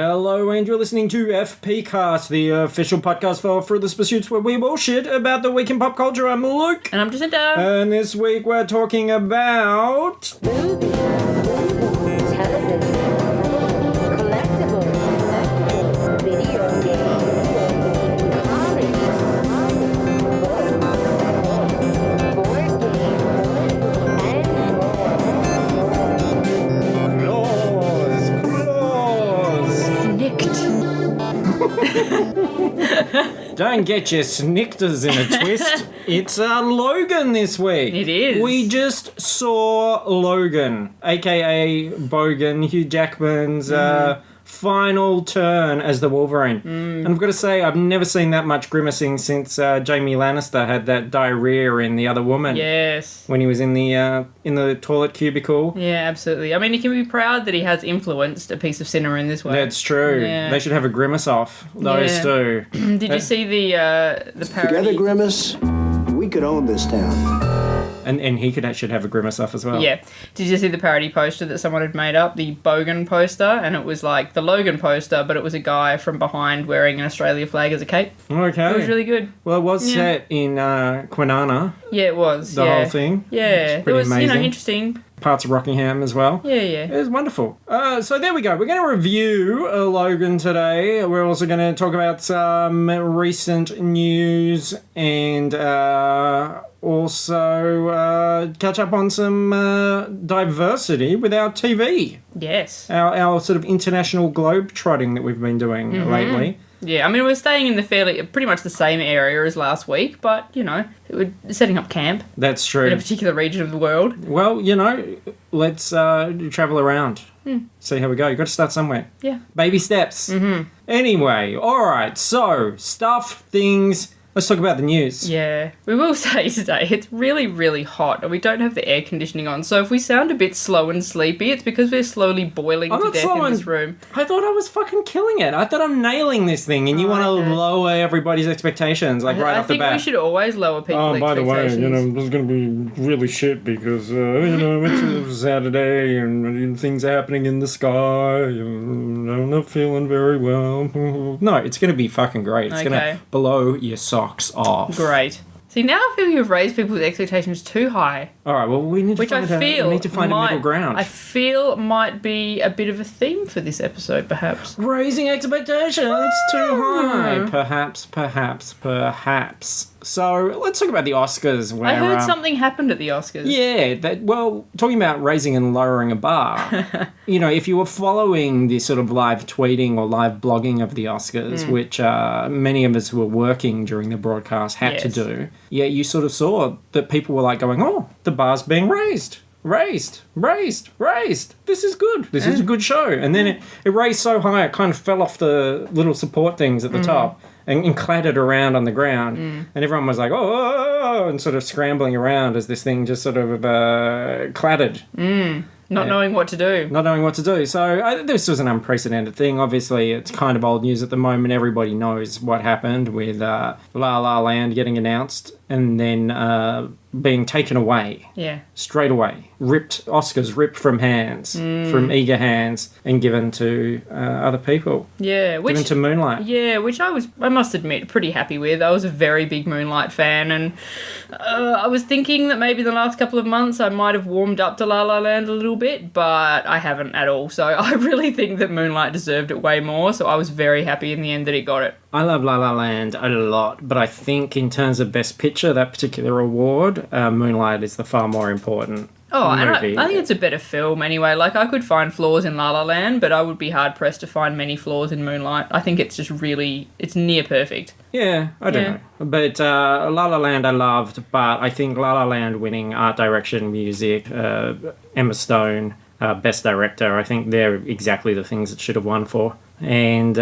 Hello, and you're listening to FPcast, the official podcast for Fruitless Pursuits, where we bullshit about the week in pop culture. I'm Luke. And I'm Jacinta. And this week we're talking about... Movies, television, collectibles, video games, comics, board games, and Don't get your snikters in a twist. It's Logan this week. It is. We just saw Logan, a.k.a. Bogan, Hugh Jackman's final turn as the Wolverine. And I've got to say, I've never seen that much grimacing since Jamie Lannister had that diarrhea in The Other Woman. Yes. When he was in the toilet cubicle. Yeah, absolutely. I mean, he can be proud that he has influenced a piece of cinema in this way. That's true. Yeah. They should have a grimace off. Those two. Did you see the parody? Together, Grimace, we could own this town. And he should have a grimace off as well. Yeah. Did you see the parody poster that someone had made up? The Bogan poster, and it was like the Logan poster, but it was a guy from behind wearing an Australia flag as a cape. Okay. It was really good. Well, it was set in Kwinana, Yeah, it was. the whole thing. Yeah. It's pretty amazing. Interesting. Parts of Rockingham as well. Yeah. It was wonderful. So there we go. We're going to review Logan today. We're also going to talk about some recent news and also catch up on some diversity with our TV. Yes. Our sort of international globe trotting that we've been doing lately. Yeah, I mean, we're staying in the pretty much the same area as last week, but, we're setting up camp That's in a true. particular region of the world. Well, let's travel around. See how we go. You've got to start somewhere. Yeah. Baby steps. Anyway, all right. So, stuff, things. Let's talk about the news. Yeah. We will say today, it's really, really hot, and we don't have the air conditioning on, so if we sound a bit slow and sleepy, it's because we're slowly boiling I'm to not death slow in and- this room. I thought I was fucking killing it. I thought I'm nailing this thing, and you want to okay. lower everybody's expectations, right I off the think bat. we should always lower people's Oh, by the way, expectations. this is going to be really shit because, it's Saturday and things are happening in the sky and I'm not feeling very well. No, it's going to be fucking great. It's going Okay. to blow your socks off. Great. See, now I feel you've raised people's expectations too high. All right, well, we need to Which I feel a middle ground. I feel might be a bit of a theme for this episode, perhaps. Raising expectations too high. Perhaps. So let's talk about the Oscars. Where, I heard something happened at the Oscars. Yeah, talking about raising and lowering a bar. If you were following the sort of live tweeting or live blogging of the Oscars, which many of us who were working during the broadcast had to Yes. do, you sort of saw that people were like going, oh, the bar's being raised. Raised. This is good. This is a good show. And then it raised so high it kind of fell off the little support things at the top and clattered around on the ground. And everyone was like, oh, and sort of scrambling around as this thing just sort of clattered. Not knowing what to do. Not knowing what to do. So this was an unprecedented thing. Obviously, it's kind of old news at the moment. Everybody knows what happened with La La Land getting announced and then being taken away. Yeah. Straight away. Oscars ripped from hands, from eager hands, and given to other people. Yeah. Given to Moonlight. Yeah, which I must admit, pretty happy with. I was a very big Moonlight fan, and I was thinking that maybe the last couple of months I might have warmed up to La La Land a little bit, but I haven't at all. So I really think that Moonlight deserved it way more, so I was very happy in the end that it got it. I love La La Land a lot, but I think in terms of Best Picture, that particular award, Moonlight is the far more important Oh, and movie. I think it's a better film anyway. Like, I could find flaws in La La Land, but I would be hard-pressed to find many flaws in Moonlight. I think it's just it's near perfect. Yeah, I don't know. But La La Land I loved, but I think La La Land winning art direction, music, Emma Stone, Best Director, I think they're exactly the things it should have won for. And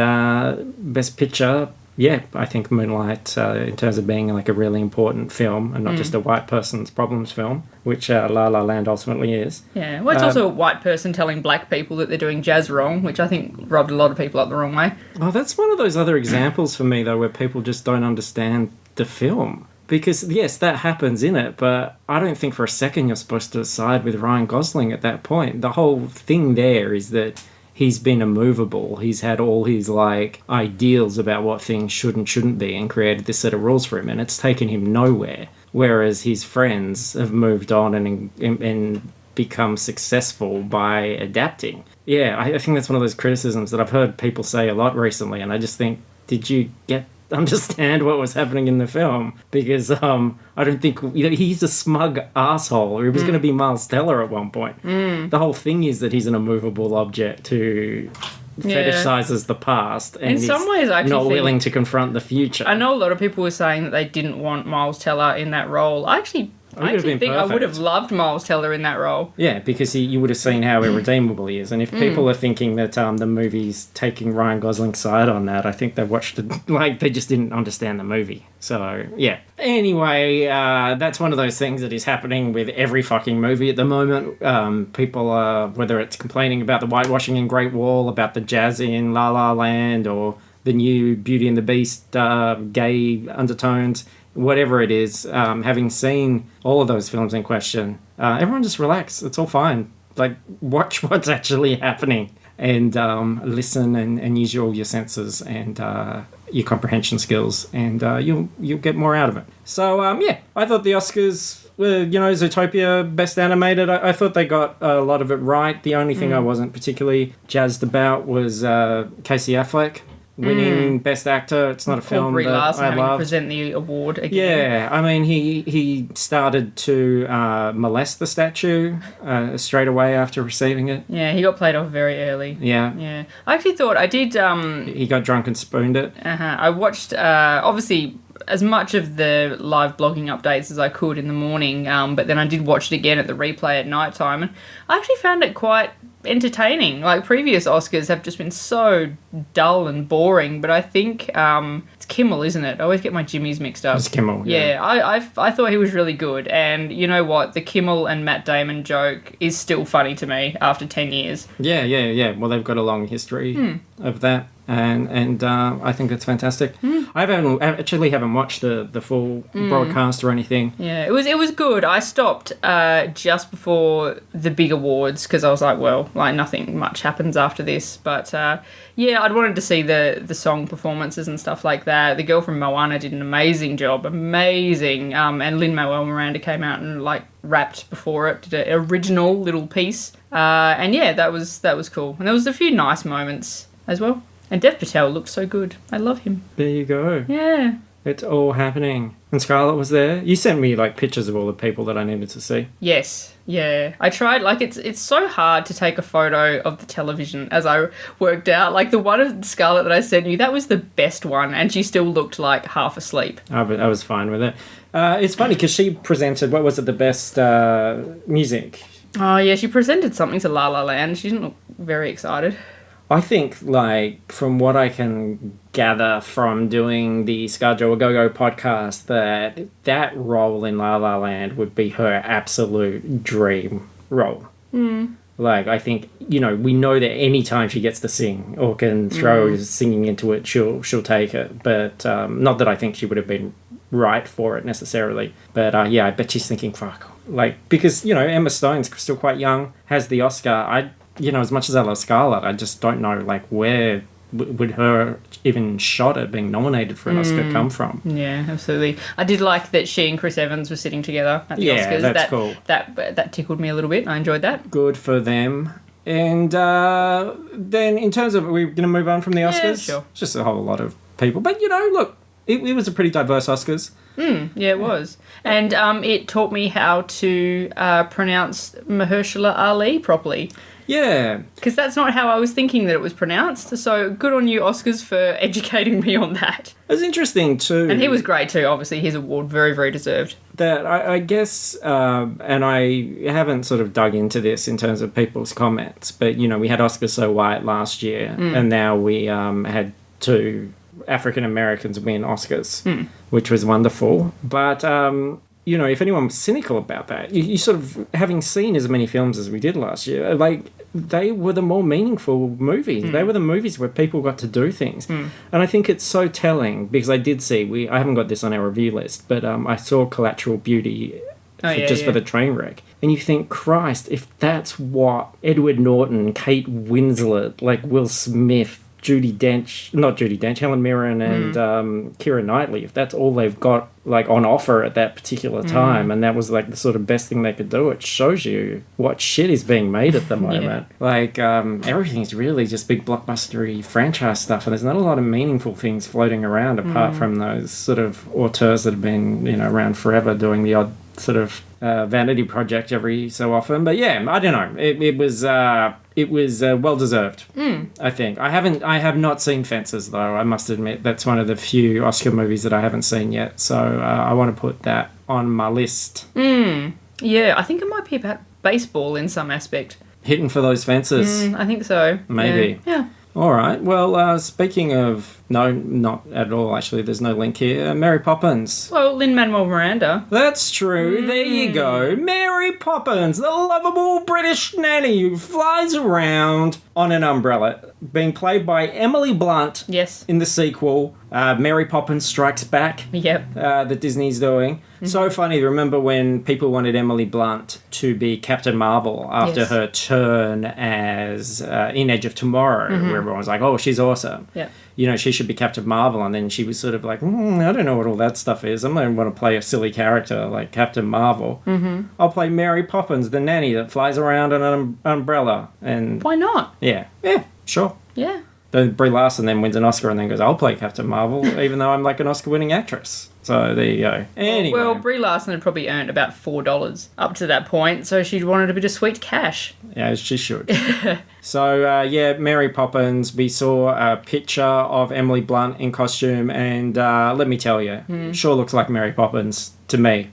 Best Picture, I think Moonlight, in terms of being like a really important film and not just a white person's problems film, which La La Land ultimately is. Yeah, well, it's also a white person telling black people that they're doing jazz wrong, which I think rubbed a lot of people up the wrong way. Oh, that's one of those other examples for me, though, where people just don't understand the film. Because, yes, that happens in it, but I don't think for a second you're supposed to side with Ryan Gosling at that point. The whole thing there is that he's been immovable. He's had all his like ideals about what things should and shouldn't be and created this set of rules for him, and it's taken him nowhere. Whereas his friends have moved on and become successful by adapting. Yeah, I think that's one of those criticisms that I've heard people say a lot recently, and I just think, did you understand what was happening in the film? Because I don't think, he's a smug asshole. He was going to be Miles Teller at one point. The whole thing is that he's an immovable object who fetishizes the past and in some ways, I actually not think, willing to confront the future. I know a lot of people were saying that they didn't want Miles Teller in that role. I actually think I would have loved Miles Teller in that role. Yeah, because you would have seen how irredeemable he is. And if people are thinking that the movie's taking Ryan Gosling's side on that, I think they've watched it, like, they just didn't understand the movie. So, yeah. Anyway, that's one of those things that is happening with every fucking movie at the moment. People are, whether it's complaining about the whitewashing in Great Wall, about the jazz in La La Land, or the new Beauty and the Beast gay undertones, whatever it is, having seen all of those films in question, everyone just relax. It's all fine. Like, watch what's actually happening and listen and use all your senses and your comprehension skills, and you'll get more out of it. So, I thought the Oscars were, Zootopia, Best Animated. I thought they got a lot of it right. The only thing I wasn't particularly jazzed about was Casey Affleck winning Best Actor. It's not a film Brie that Larson I having to love. present the award again. Yeah, I mean, he started to molest the statue straight away after receiving it. Yeah, he got played off very early. Yeah. Yeah. I actually thought I did... He got drunk and spooned it. I watched, obviously, as much of the live blogging updates as I could in the morning, but then I did watch it again at the replay at night time, and I actually found it quite entertaining. Like, previous Oscars have just been so dull and boring, but I think it's Kimmel, isn't it? I always get my Jimmys mixed up. It's Kimmel, yeah. I thought he was really good, and you know what? The Kimmel and Matt Damon joke is still funny to me after 10 years. Yeah. Well, they've got a long history of that, and I think it's fantastic. I haven't watched the full broadcast or anything. Yeah, it was good. I stopped just before the big awards because I was like, well, like nothing much happens after this. But I'd wanted to see the song performances and stuff like that. The girl from Moana did an amazing job, amazing. And Lin-Manuel Miranda came out and like rapped before it, did an original little piece. That was cool. And there was a few nice moments as well. And Dev Patel looked so good. I love him. There you go. Yeah. It's all happening. And Scarlett was there. You sent me like pictures of all the people that I needed to see. Yes. Yeah. I tried, like, it's so hard to take a photo of the television as I worked out. Like, the one of Scarlett that I sent you, that was the best one, and she still looked like half asleep. I was fine with it. It's funny because she presented, what was it, the best music? Oh, yeah, she presented something to La La Land. She didn't look very excited. I think, like, from what I can gather from doing the ScarJo A Go-Go podcast, that role in La La Land would be her absolute dream role. Like, I think, we know that any time she gets to sing or can throw singing into it, she'll take it. But not that I think she would have been right for it necessarily. But, I bet she's thinking, fuck. Like, because, Emma Stone's still quite young, has the Oscar. As much as I love Scarlett, I just don't know, like, where would her even shot at being nominated for an Oscar come from. Yeah, absolutely. I did like that she and Chris Evans were sitting together at the Oscars. That's cool. That tickled me a little bit. I enjoyed that. Good for them. And then in terms of, are we going to move on from the Oscars? Yeah, sure. It's just a whole lot of people. But, look, it was a pretty diverse Oscars. Yeah, it was. And it taught me how to pronounce Mahershala Ali properly. Yeah. Because that's not how I was thinking that it was pronounced. So good on you, Oscars, for educating me on that. It was interesting too. And he was great too, obviously. His award, very, very deserved. That I guess, and I haven't sort of dug into this in terms of people's comments, but, we had Oscar So White last year, and now we had two African Americans win Oscars, which was wonderful. But, if anyone was cynical about that, you sort of, having seen as many films as we did last year, like, they were the more meaningful movies. They were the movies where people got to do things. And I think it's so telling, because I did see, I haven't got this on our review list, but I saw Collateral Beauty for the train wreck. And you think, Christ, if that's what Edward Norton, Kate Winslet, like Will Smith, Helen Mirren and Keira Knightley, if that's all they've got like on offer at that particular time, and that was like the sort of best thing they could do, it shows you what shit is being made at the moment. Like everything's really just big blockbustery franchise stuff, and there's not a lot of meaningful things floating around apart from those sort of auteurs that have been around forever doing the odd sort of vanity project every so often. But yeah, I don't know. It was well deserved. I think I have not seen Fences though. I must admit that's one of the few Oscar movies that I haven't seen yet. So I want to put that on my list. Yeah, I think it might be about baseball in some aspect. Hitting for those fences. I think so. Maybe. Yeah. All right. Well, speaking of... No, not at all, actually. There's no link here. Mary Poppins. Well, Lin-Manuel Miranda. That's true. There you go. Mary Poppins, the lovable British nanny who flies around on an umbrella, being played by Emily Blunt. Yes. In the sequel, Mary Poppins Strikes Back. Yep. That Disney's doing. So funny. Remember when people wanted Emily Blunt to be Captain Marvel after her turn as in Edge of Tomorrow, where everyone was like, oh, she's awesome. Yeah. She should be Captain Marvel. And then she was sort of like, I don't know what all that stuff is. I'm going to want to play a silly character like Captain Marvel. I'll play Mary Poppins, the nanny that flies around on an umbrella. And why not? Yeah, sure. Yeah. Then Brie Larson then wins an Oscar and then goes, I'll play Captain Marvel, even though I'm like an Oscar-winning actress. So there you go. Anyway. Well, Brie Larson had probably earned about $4 up to that point, so she wanted a bit of sweet cash. Yeah, she should. So, Mary Poppins, we saw a picture of Emily Blunt in costume, and let me tell you, sure looks like Mary Poppins to me.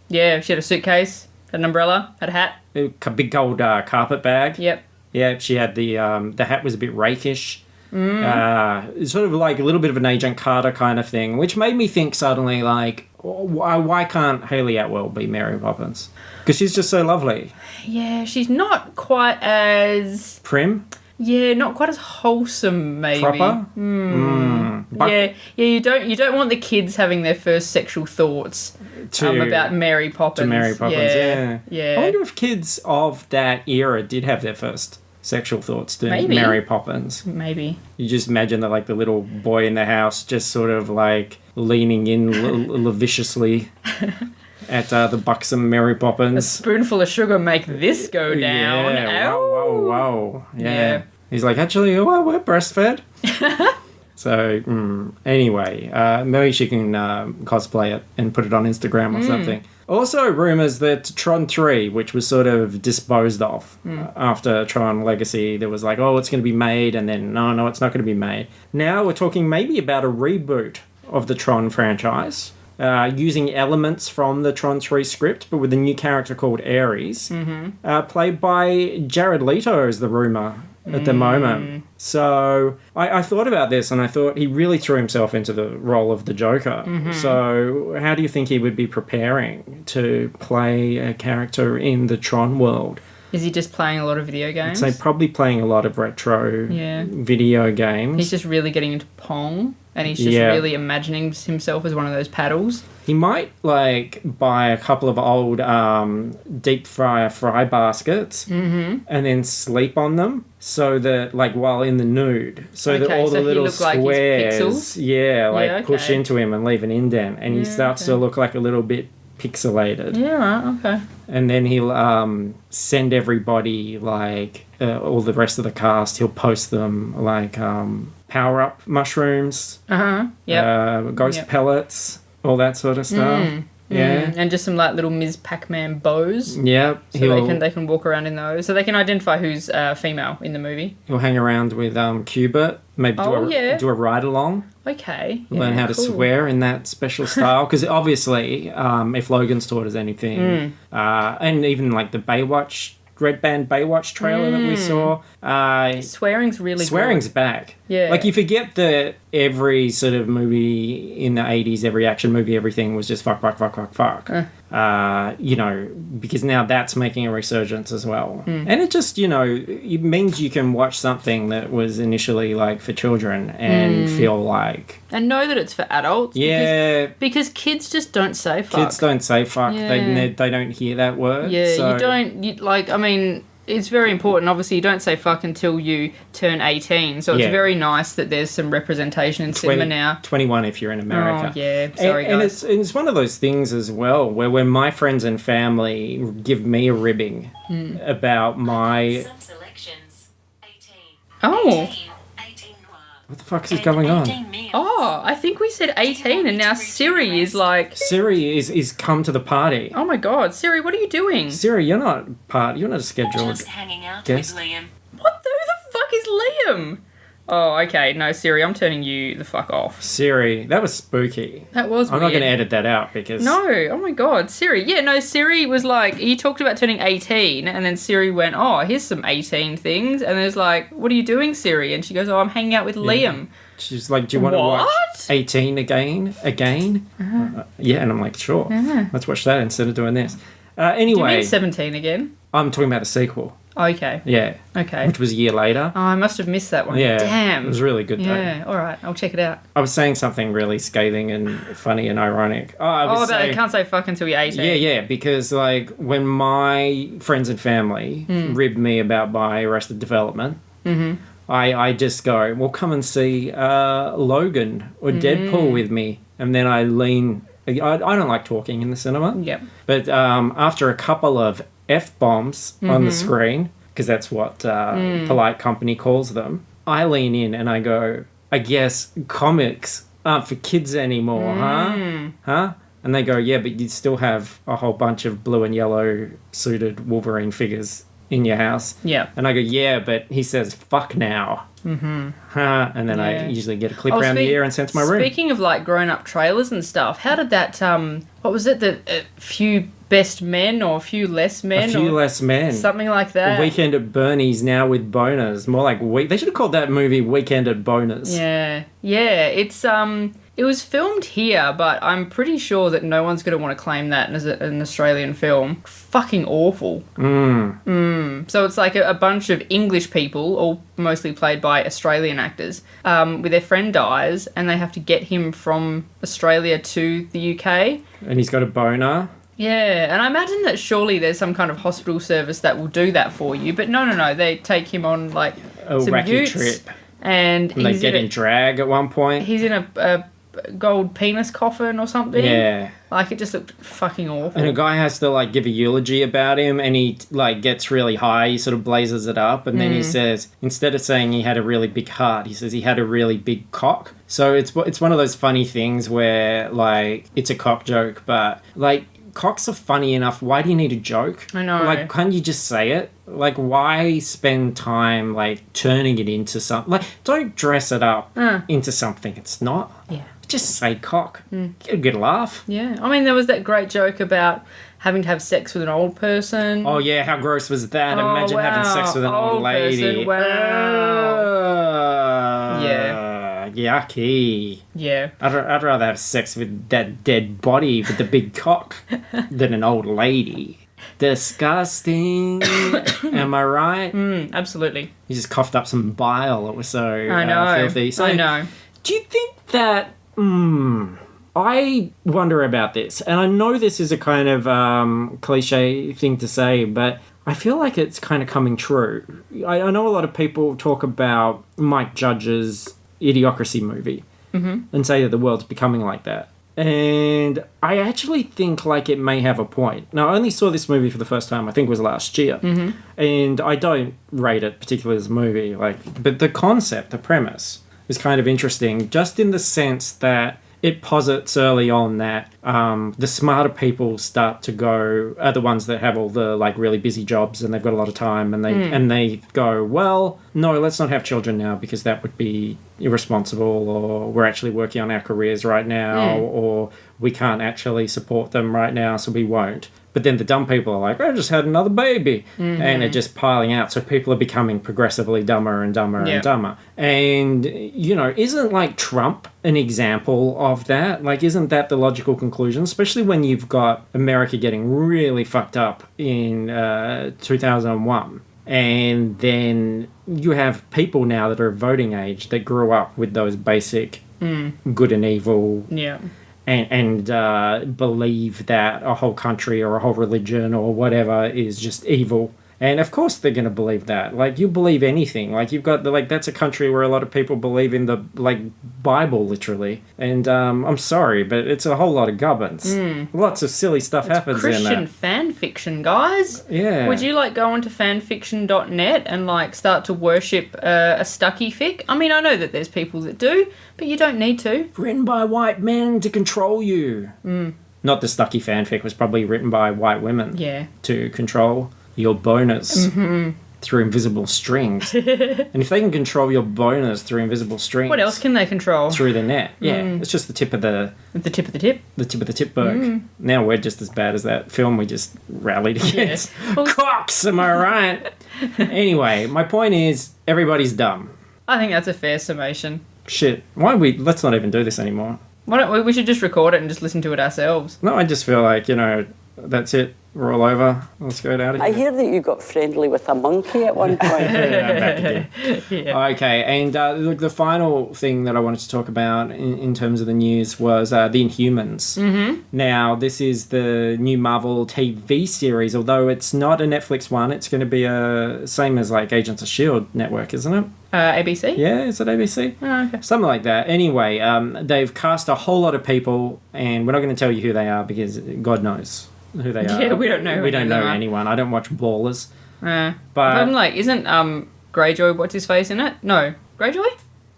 Yeah, she had a suitcase, had an umbrella, had a hat. A big gold carpet bag. Yep. Yeah, she had the hat was a bit rakish. Sort of like a little bit of an Agent Carter kind of thing, which made me think suddenly, like, why can't Hayley Atwell be Mary Poppins? Because she's just so lovely. Yeah, she's not quite as... Prim? Yeah, not quite as wholesome, maybe. Proper? Yeah, you don't want the kids having their first sexual thoughts about Mary Poppins. To Mary Poppins, yeah. I wonder if kids of that era did have their first sexual thoughts to Mary Poppins. Maybe. You just imagine that, like, the little boy in the house just sort of, like, leaning in lasciviously at the buxom Mary Poppins. A spoonful of sugar make this go down. Yeah, whoa. Yeah. He's like, actually, we're breastfed. So, anyway, maybe she can cosplay it and put it on Instagram or something. Also, rumours that Tron 3, which was sort of disposed of after Tron Legacy, there was like, oh, it's going to be made, and then, no, it's not going to be made. Now we're talking maybe about a reboot of the Tron franchise, using elements from the Tron 3 script, but with a new character called Ares, played by Jared Leto, is the rumour at the moment. So I thought about this, and I thought he really threw himself into the role of the Joker. So how do you think he would be preparing to play a character in the Tron world? Is he just playing a lot of video games? I'd say probably playing a lot of retro video games. He's just really getting into Pong, and he's just really imagining himself as one of those paddles. He might, like, buy a couple of old deep fryer fry baskets and then sleep on them so that, like, while in the nude, so that all the little squares, push into him and leave an indent, and he starts to look like a little bit pixelated. Yeah, right, okay. And then he'll send everybody, like, all the rest of the cast, he'll post them, like, power-up mushrooms, ghost pellets, all that sort of stuff. And just some, like, little Ms. Pac-Man bows. Yep. So they can walk around in those. So they can identify who's female in the movie. He'll hang around with Qbert, maybe do a ride-along. Okay. Learn how to swear in that special style. Because obviously, if Logan's taught us anything, and even, like, the Red Band Baywatch trailer that we saw. Swearing's really Swearing's good. back. Yeah. Like, you forget that every sort of movie in the 80s, every action movie, everything was just fuck. because now that's making a resurgence as well. And it just, it means you can watch something that was initially like for children and feel like... And know that it's for adults. Yeah. Because kids just don't say fuck. Kids don't say fuck. Yeah. They don't hear that word. Yeah, so. you don't... it's very important. Obviously, you don't say fuck until you turn 18. So it's very nice that there's some representation in cinema now. 21 if you're in America. Oh, yeah. Sorry, guys. And it's one of those things as well where when my friends and family give me a ribbing about my... Some selections. 18. Oh. 18 noir. What the fuck is going on? 18 meals. Oh, I think we said 18 and now Siri is like... Siri is come to the party. Oh my god, Siri, what are you doing? Siri, you're not a scheduled... Just hanging out guest. with Liam. What the, who the fuck is Liam? Oh, okay. No, Siri, I'm turning you the fuck off. Siri, that was spooky. That was I'm weird. not going to edit that out because... No, oh my god, Siri. Yeah, no, Siri was like, he talked about turning 18, and then Siri went, oh, here's some 18 things, and there's like, what are you doing, Siri? And she goes, oh, I'm hanging out with Liam. She's like, do you want to watch What? 18 again? Yeah, and I'm like, sure. Let's watch that instead of doing this. Do you Anyway, mean 17 again? I'm talking about the sequel. Okay. Yeah. Okay. Which was a year later. Oh, I must have missed that one. Yeah. Damn. It was really good, though. Yeah, alright, I'll check it out. I was saying something really scathing and funny and ironic. I Oh, was but I saying... can't say fuck until you're 18. Yeah, because, like, when my friends and family ribbed me about my Arrested Development, I just go, well, come and see Logan or Deadpool with me. And then I lean... I don't like talking in the cinema. Yep. But after a couple of F-bombs on the screen, because that's what polite company calls them, I lean in and I go, I guess comics aren't for kids anymore, huh? And they go, yeah, but you still have a whole bunch of blue and yellow suited Wolverine figures in your house. Yeah. And I go, yeah, but he says, fuck now. Huh? And then I usually get a clip around the ear and sent to my room. Speaking of like grown-up trailers and stuff, how did that, what was it, the few best men or few less men? A Few or Less Men. something like that. Weekend at Bernie's now with boners. More like they should have called that movie Weekend at Boners. Yeah. It's, it was filmed here, but I'm pretty sure that no one's going to want to claim that as an Australian film. Fucking awful. So it's like a bunch of English people, all mostly played by Australian actors, with their friend dies, and they have to get him from Australia to the UK. And he's got a boner. Yeah, and I imagine that surely there's some kind of hospital service that will do that for you, but no, they take him on like A some wacky utes, trip. and And they get in drag at one point. he's in a gold penis coffin or something. Yeah. Like, it just looked fucking awful. And a guy has to, like, give a eulogy about him, and he, like, gets really high, he sort of blazes it up, and then he says, instead of saying he had a really big heart, he says he had a really big cock. So it's one of those funny things where, like, it's a cock joke, but, like, cocks are funny enough. Why do you need a joke? I know. Like, can't you just say it? Like, why spend time, like, turning it into something? Like, don't dress it up into something it's not. Yeah. Just say cock. Get a good laugh. Yeah. I mean, there was that great joke about having to have sex with an old person. Oh, yeah, how gross was that? Oh, Imagine having sex with an old lady. person, wow. Yeah. Yucky. Yeah. I'd rather have sex with that dead body with the big cock than an old lady. Disgusting. Am I right? Absolutely. He just coughed up some bile. It was so I know. filthy. So, I know. do you think that... I wonder about this, and I know this is a kind of cliche thing to say, but I feel like it's kind of coming true. I know a lot of people talk about Mike Judge's Idiocracy movie and say that the world's becoming like that. And I actually think like it may have a point. Now, I only saw this movie for the first time, I think it was last year. And I don't rate it particularly as a movie, but the concept, the premise, is kind of interesting, just in the sense that it posits early on that the smarter people start to go are the ones that have all the like really busy jobs and they've got a lot of time, and they go, well, no, let's not have children now because that would be irresponsible, or we're actually working on our careers right now, or we can't actually support them right now, so we won't. But then the dumb people are like, I just had another baby. Mm-hmm. And they're just piling out. So people are becoming progressively dumber and dumber Yeah. and dumber. And, you know, isn't like Trump an example of that? Like, isn't that the logical conclusion? Especially when you've got America getting really fucked up in 2001. And then you have people now that are voting age that grew up with those basic good and evil Yeah. and believe that a whole country or a whole religion or whatever is just evil. And of course they're going to believe that. Like, you believe anything. Like, you've got, like, that's a country where a lot of people believe in the, like, Bible, literally. And I'm sorry, but it's a whole lot of gubbins. Lots of silly stuff happens in Christian that. fan fiction, guys. Yeah. Would you like go onto fanfiction.net and like start to worship a Stucky fic? I mean, I know that there's people that do, but you don't need to. Written by white men to control you. Not the Stucky fanfic was probably written by white women. Yeah. To control your bonus through invisible strings. And if they can control your bonus through invisible strings, What else can they control? through the net? Yeah, it's just the tip of the The tip of the tip. tipberg. Now we're just as bad as that film we just rallied against. Well- Cocks, am I right? Anyway, my point is everybody's dumb. I think that's a fair summation. Shit. Let's not even do this anymore. Why don't we should just record it and just listen to it ourselves. No, I just feel like, you know, that's it. We're all over. Let's get out of here. I hear that you got friendly with a monkey at one point. Yeah, I'm back again. Okay, and look, the final thing that I wanted to talk about in terms of the news was the Inhumans. Mm-hmm. Now, this is the new Marvel TV series, although it's not a Netflix one. It's going to be same as like Agents of S.H.I.E.L.D. network, isn't it? ABC? Yeah, is it ABC? Oh, okay. Something like that. Anyway, they've cast a whole lot of people, and we're not going to tell you who they are because God knows who they are. Yeah, we don't know who We don't any of them know are. anyone. I don't watch Ballers. But But I'm like, isn't Greyjoy what's his face in it? No. Greyjoy?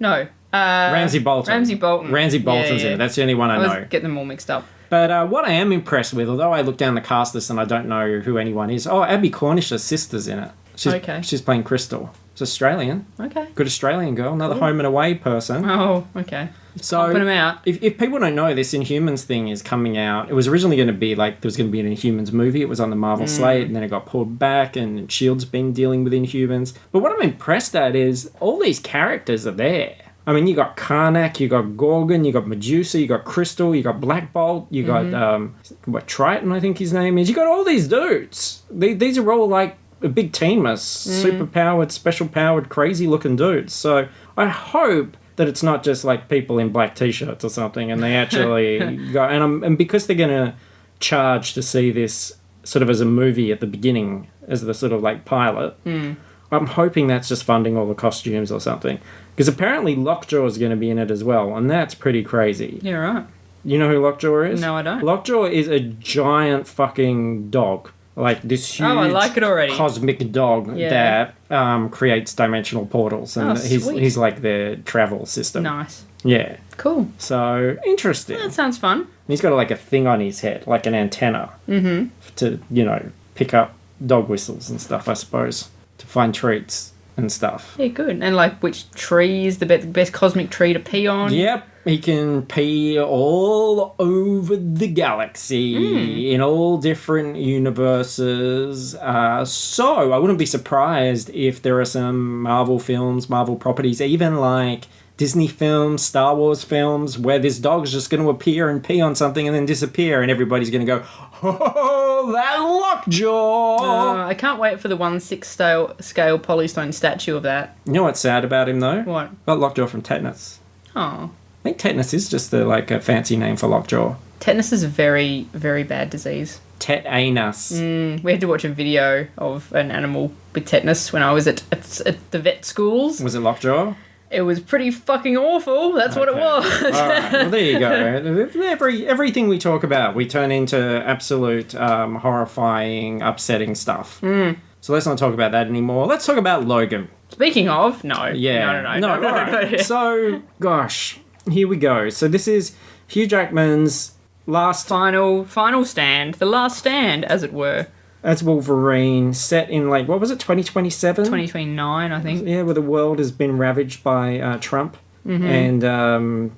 No. Ramsay Bolton. Ramsay Bolton. Ramsay Bolton's Yeah, in it. That's the only one I was know. getting them all mixed up. But what I am impressed with, although I look down the cast list and I don't know who anyone is, Abby Cornish's sister's in it. Okay. She's playing Crystal. She's Australian. Okay. Good Australian girl. Another home and away person. Oh, okay. So pumping 'em out. If people don't know, this Inhumans thing is coming out. It was originally going to be like there was going to be an Inhumans movie. It was on the Marvel slate, and then it got pulled back. And Shield's been dealing with Inhumans. But what I'm impressed at is all these characters are there. I mean, you got Karnak, you got Gorgon, you got Medusa, you got Crystal, you got Black Bolt, you got Triton, I think his name is. You got all these dudes. These are all like a big team of super powered, special powered, crazy looking dudes. So I hope that it's not just like people in black t-shirts or something, and they actually go. And because they're gonna charge to see this sort of as a movie at the beginning, as the sort of like pilot, I'm hoping that's just funding all the costumes or something. Because apparently Lockjaw is going to be in it as well, and that's pretty crazy. Yeah, right. You know who Lockjaw is? No, I don't. Lockjaw is a giant fucking dog. Like this huge Oh, I like it already. cosmic dog Yeah. that creates dimensional portals. And Oh, sweet. he's like their travel system. Nice. Yeah. Cool. So, interesting. That sounds fun. He's got like a thing on his head, like an antenna. Mm-hmm. To, you know, pick up dog whistles and stuff, I suppose. To find treats and stuff. Yeah, good. And like, which tree is the best cosmic tree to pee on? Yep, he can pee all over the galaxy in all different universes. So I wouldn't be surprised if there are some Marvel films, Marvel properties, even like Disney films, Star Wars films, where this dog's just going to appear and pee on something and then disappear, and everybody's going to go, "Oh, that Lockjaw!" I can't wait for the 1/6 scale polystone statue of that. You know what's sad about him though? What? Got Lockjaw from tetanus. Oh. I think tetanus is just a fancy name for lockjaw. Tetanus is a very, very bad disease. Tetanus. We had to watch a video of an animal with tetanus when I was at the vet schools. Was it lockjaw? It was pretty fucking awful. That's what it Okay. was. All right. Well, there you go. Everything we talk about, we turn into absolute horrifying, upsetting stuff. So let's not talk about that anymore. Let's talk about Logan. Speaking of, no. Yeah. No. all right. So, gosh, here we go. So this is Hugh Jackman's last Final stand. The last stand, as it were. as Wolverine, set in like, what was it, 2027? 2029, I think. Yeah, where the world has been ravaged by Trump. and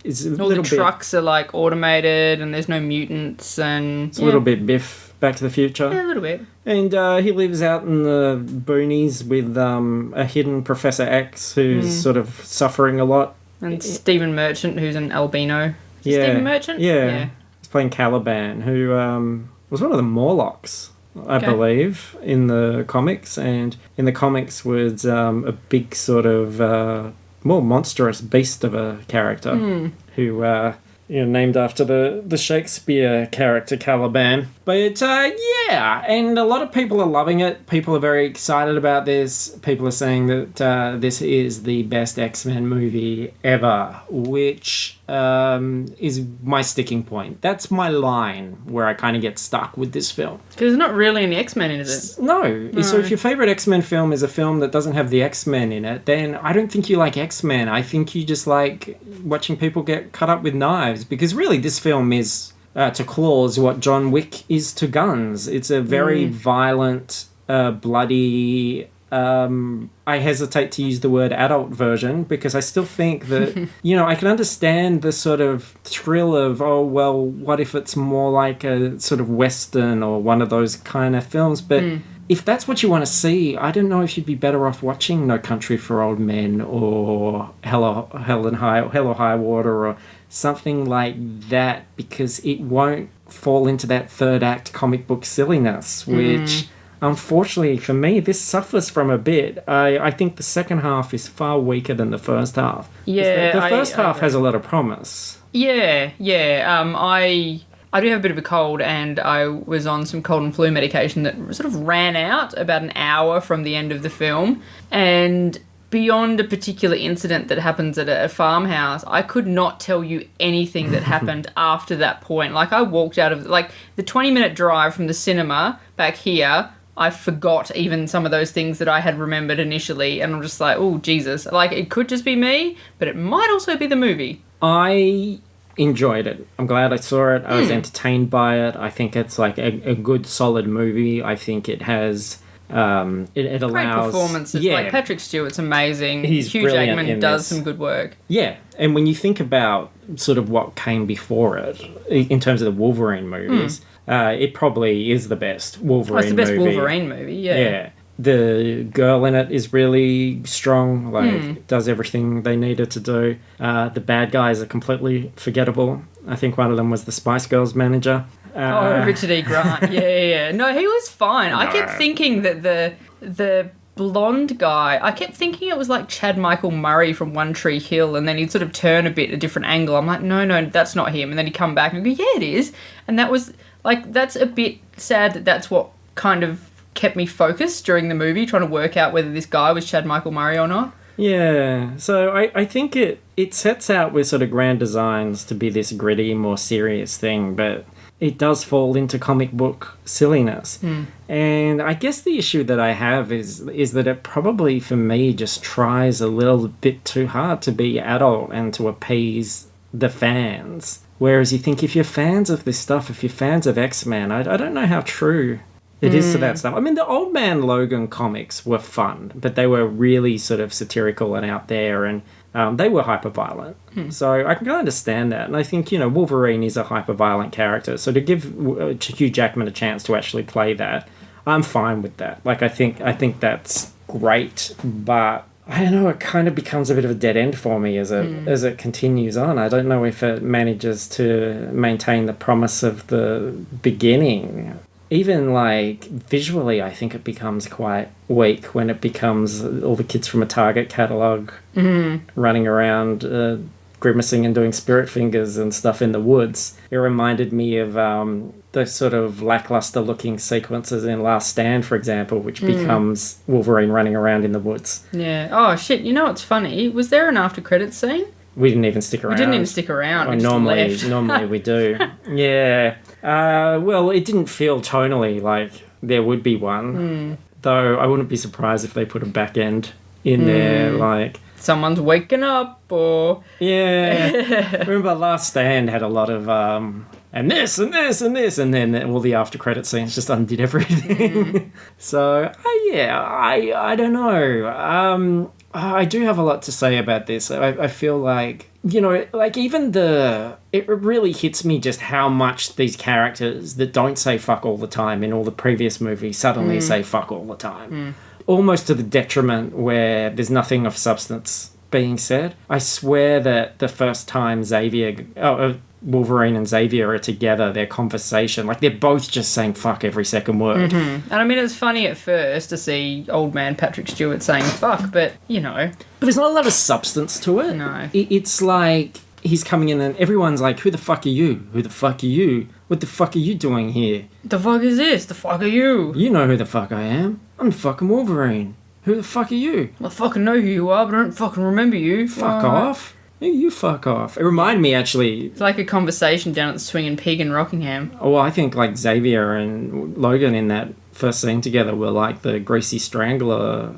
it's a All the little bit. trucks are like automated, and there's no mutants, and It's a little bit Biff Back to the Future. Yeah, a little bit. And he lives out in the boonies with a hidden Professor X who's sort of suffering a lot. And Stephen Merchant, who's an albino. Is it Yeah. Stephen Merchant? Yeah. He's playing Caliban, who was one of the Morlocks, I believe, in the comics. And in the comics was a big sort of more monstrous beast of a character who... named after the Shakespeare character Caliban. But yeah, and a lot of people are loving it. People are very excited about this. People are saying that this is the best X-Men movie ever, which is my sticking point. That's my line where I kind of get stuck with this film. Because there's not really any X-Men in it, is it? No. So if your favourite X-Men film is a film that doesn't have the X-Men in it, then I don't think you like X-Men. I think you just like watching people get cut up with knives. Because really, this film is, to claws, what John Wick is to guns. It's a very violent, bloody... I hesitate to use the word adult version because I still think that, I can understand the sort of thrill of, oh, well, what if it's more like a sort of Western or one of those kind of films? But if that's what you want to see, I don't know if you'd be better off watching No Country for Old Men or Hell or High Water or something like that, because it won't fall into that third act comic book silliness, which... Unfortunately, for me, this suffers from a bit. I think the second half is far weaker than the first half. Yeah, The first half has a lot of promise. Yeah. I do have a bit of a cold, and I was on some cold and flu medication that sort of ran out about an hour from the end of the film. And beyond a particular incident that happens at a farmhouse, I could not tell you anything that happened after that point. Like, I walked out of, like, the 20-minute drive from the cinema back here, I forgot even some of those things that I had remembered initially, and I'm just like, oh, Jesus. Like, it could just be me, but it might also be the movie. I enjoyed it. I'm glad I saw it. I was entertained by it. I think it's, like, a good, solid movie. I think it has... it allows... Great performances. Yeah. Like, Patrick Stewart's amazing. He's Hugh brilliant Jackman in does this. some good work. Yeah, and when you think about sort of what came before it, in terms of the Wolverine movies, it probably is the best Wolverine movie. It's the best Wolverine movie, yeah. Yeah. The girl in it is really strong, does everything they needed to do. The bad guys are completely forgettable. I think one of them was the Spice Girls manager. Richard E. Grant. Yeah. No, he was fine. I kept thinking that the blonde guy, I kept thinking it was like Chad Michael Murray from One Tree Hill, and then he'd sort of turn a different angle. I'm like, no, that's not him. And then he'd come back and go, yeah, it is. And that was, like, that's a bit sad that that's what kind of kept me focused during the movie, trying to work out whether this guy was Chad Michael Murray or not. Yeah, so I think it sets out with sort of grand designs to be this gritty, more serious thing, but it does fall into comic book silliness. And I guess the issue that I have is that it probably, for me, just tries a little bit too hard to be adult and to appease the fans. Whereas you think if you're fans of this stuff, if you're fans of X-Men, I don't know how true it is to that stuff. I mean, the Old Man Logan comics were fun, but they were really sort of satirical and out there, and they were hyper-violent. So I can understand that. And I think, Wolverine is a hyper-violent character. So to give Hugh Jackman a chance to actually play that, I'm fine with that. Like, I think that's great, but I don't know, it kind of becomes a bit of a dead end for me as it continues on. I don't know if it manages to maintain the promise of the beginning. Even, like, visually, I think it becomes quite weak when it becomes all the kids from a Target catalogue running around grimacing and doing spirit fingers and stuff in the woods. It reminded me of those sort of lackluster-looking sequences in Last Stand, for example, which becomes Wolverine running around in the woods. Yeah. Oh, shit, you know what's funny? Was there an after-credits scene? We didn't even stick around. We didn't even stick around. We just left. Normally we do. Yeah. Well, it didn't feel tonally like there would be one. Though I wouldn't be surprised if they put a back end in there, like... Someone's waking up, or... Yeah. Remember Last Stand had a lot of, and this, and this, and this, and then all the after-credit scenes just undid everything. So, I don't know. I do have a lot to say about this. I feel like, like even it really hits me just how much these characters that don't say fuck all the time in all the previous movies suddenly say fuck all the time. Almost to the detriment where there's nothing of substance being said. I swear that the first time Wolverine and Xavier are together, their conversation, like they're both just saying fuck every second word. And I mean, it's funny at first to see old man Patrick Stewart saying fuck, but, But there's not a lot of substance to it. No. It's like he's coming in and everyone's like, who the fuck are you? Who the fuck are you? What the fuck are you doing here? the fuck is this? The fuck are you? You know who the fuck I am. I'm fucking Wolverine. Who the fuck are you? I fucking know who you are, but I don't fucking remember you. Fuck off. You fuck off. It reminded me, actually... It's like a conversation down at the Swingin' Pig in Rockingham. Oh, well, I think, like, Xavier and Logan in that first scene together were like the Greasy Strangler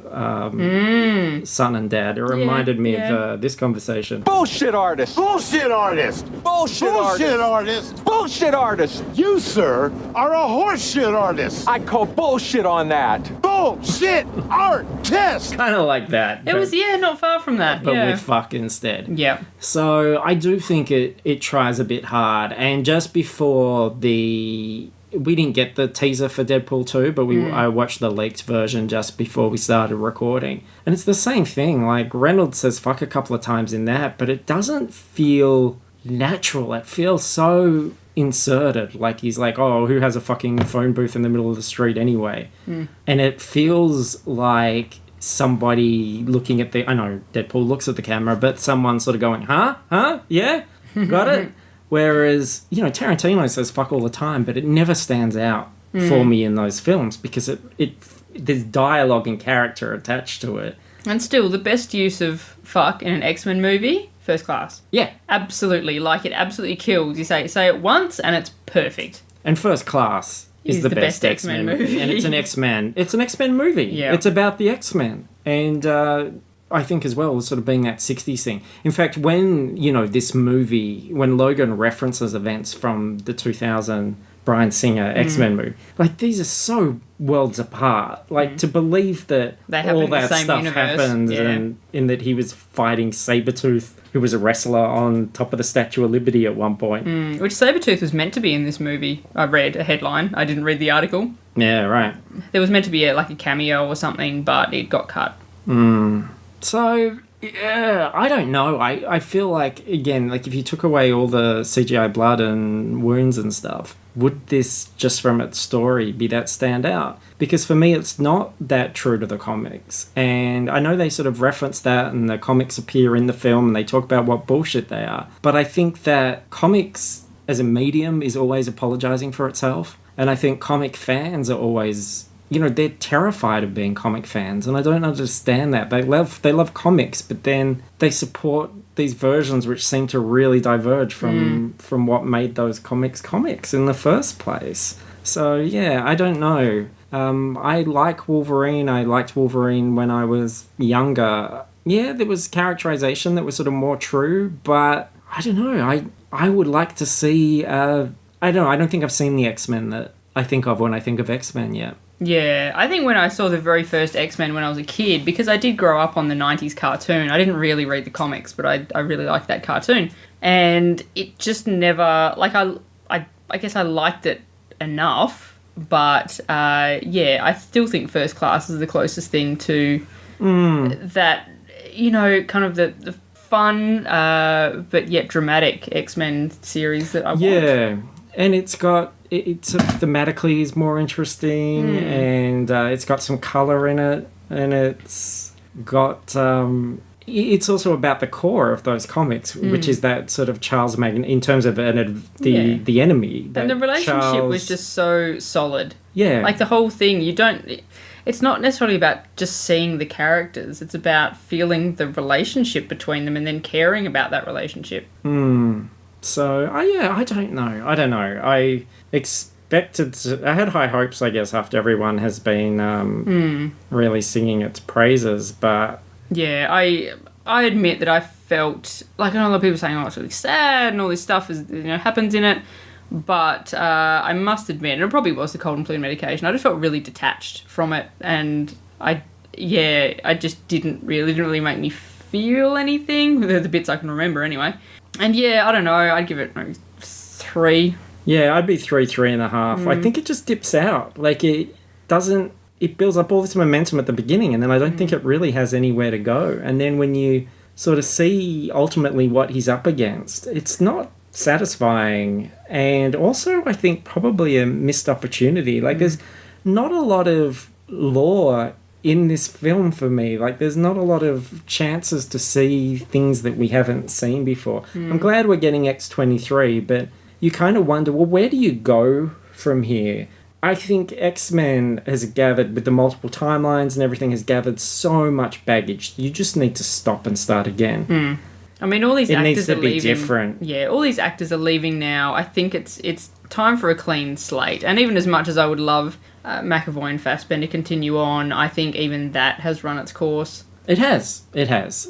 son and dad. It reminded me of this conversation. Bullshit artist! Bullshit artist! Bullshit Bullshit artist! artist! Bullshit artist! You, sir, are a horseshit artist! I call bullshit on that. Bullshit artist! Kind of like that. It was, not far from that. But yeah. with fuck instead. Yeah. So I do think it tries a bit hard. And just before we didn't get the teaser for Deadpool 2, but I watched the leaked version just before we started recording. And it's the same thing. Like, Reynolds says fuck a couple of times in that, but it doesn't feel natural. It feels so inserted. Like, he's like, oh, who has a fucking phone booth in the middle of the street anyway? And it feels like somebody looking at I know Deadpool looks at the camera, but someone sort of going, huh? Yeah? Got it? Whereas, Tarantino says fuck all the time, but it never stands out for me in those films because there's dialogue and character attached to it. And still, the best use of fuck in an X-Men movie, First Class. Yeah. Absolutely. Like, it absolutely kills. You say it once, and it's perfect. And First Class is the best X-Men movie. And it's an X-Men movie. Yeah. It's about the X-Men. And I think as well, sort of being that 60s thing. In fact, when, this movie, when Logan references events from the 2000 Bryan Singer X-Men movie, like, these are so worlds apart. Like, to believe that They happen all in the that same stuff universe, happened yeah. and in that he was fighting Sabretooth, who was a wrestler on top of the Statue of Liberty at one point. Which Sabretooth was meant to be in this movie. I read a headline. I didn't read the article. Yeah, right. There was meant to be a cameo or something, but it got cut. So, yeah, I don't know. I feel like, again, like if you took away all the CGI blood and wounds and stuff, would this, just from its story, be that standout? Because for me, it's not that true to the comics. And I know they sort of reference that and the comics appear in the film and they talk about what bullshit they are. But I think that comics as a medium is always apologizing for itself. And I think comic fans are always... they're terrified of being comic fans, and I don't understand that. They love comics, but then they support these versions which seem to really diverge from what made those comics in the first place. So, yeah, I don't know. I like Wolverine. I liked Wolverine when I was younger. Yeah, there was characterization that was sort of more true, but I don't know. I would like to see... I don't think I've seen the X-Men that I think of when I think of X-Men yet. Yeah, I think when I saw the very first X-Men when I was a kid, because I did grow up on the 90s cartoon, I didn't really read the comics, but I really liked that cartoon. And it just never, I guess I liked it enough, but I still think First Class is the closest thing to that, kind of the fun, but yet dramatic X-Men series that I watched. Yeah, and it's thematically is more interesting, and it's got some color in it, and it's got it's also about the core of those comics, which is that sort of Charles Magneto in terms of the enemy. And the relationship was just so solid. Yeah, like the whole thing. It's not necessarily about just seeing the characters. It's about feeling the relationship between them and then caring about that relationship. So, I don't know. I had high hopes, I guess, after everyone has been really singing its praises, but... Yeah, I admit that I felt... Like, I know a lot of people saying, it's really sad and all this stuff happens in it, but I must admit, and it probably was the cold and flu medication, I just felt really detached from it, and yeah, I just didn't really make me feel anything. They're the bits I can remember anyway. And yeah, I don't know, I'd give it maybe 3. Yeah, I'd be 3.5. I think it just dips out. Like, it builds up all this momentum at the beginning, and then I don't think it really has anywhere to go. And then when you sort of see ultimately what he's up against, it's not satisfying. And also, I think probably a missed opportunity. Like, there's not a lot of lore in this film for me. Like, there's not a lot of chances to see things that we haven't seen before. I'm glad we're getting X-23, but you kind of wonder, well, where do you go from here? I think X-Men has gathered, with the multiple timelines and everything, has gathered so much baggage. You just need to stop and start again. I mean, all these It actors needs to are be leaving. different. Yeah, all these actors are leaving now. I think it's time for a clean slate. And even as much as I would love McAvoy and Fassbender continue on, I think even that has run its course. It has.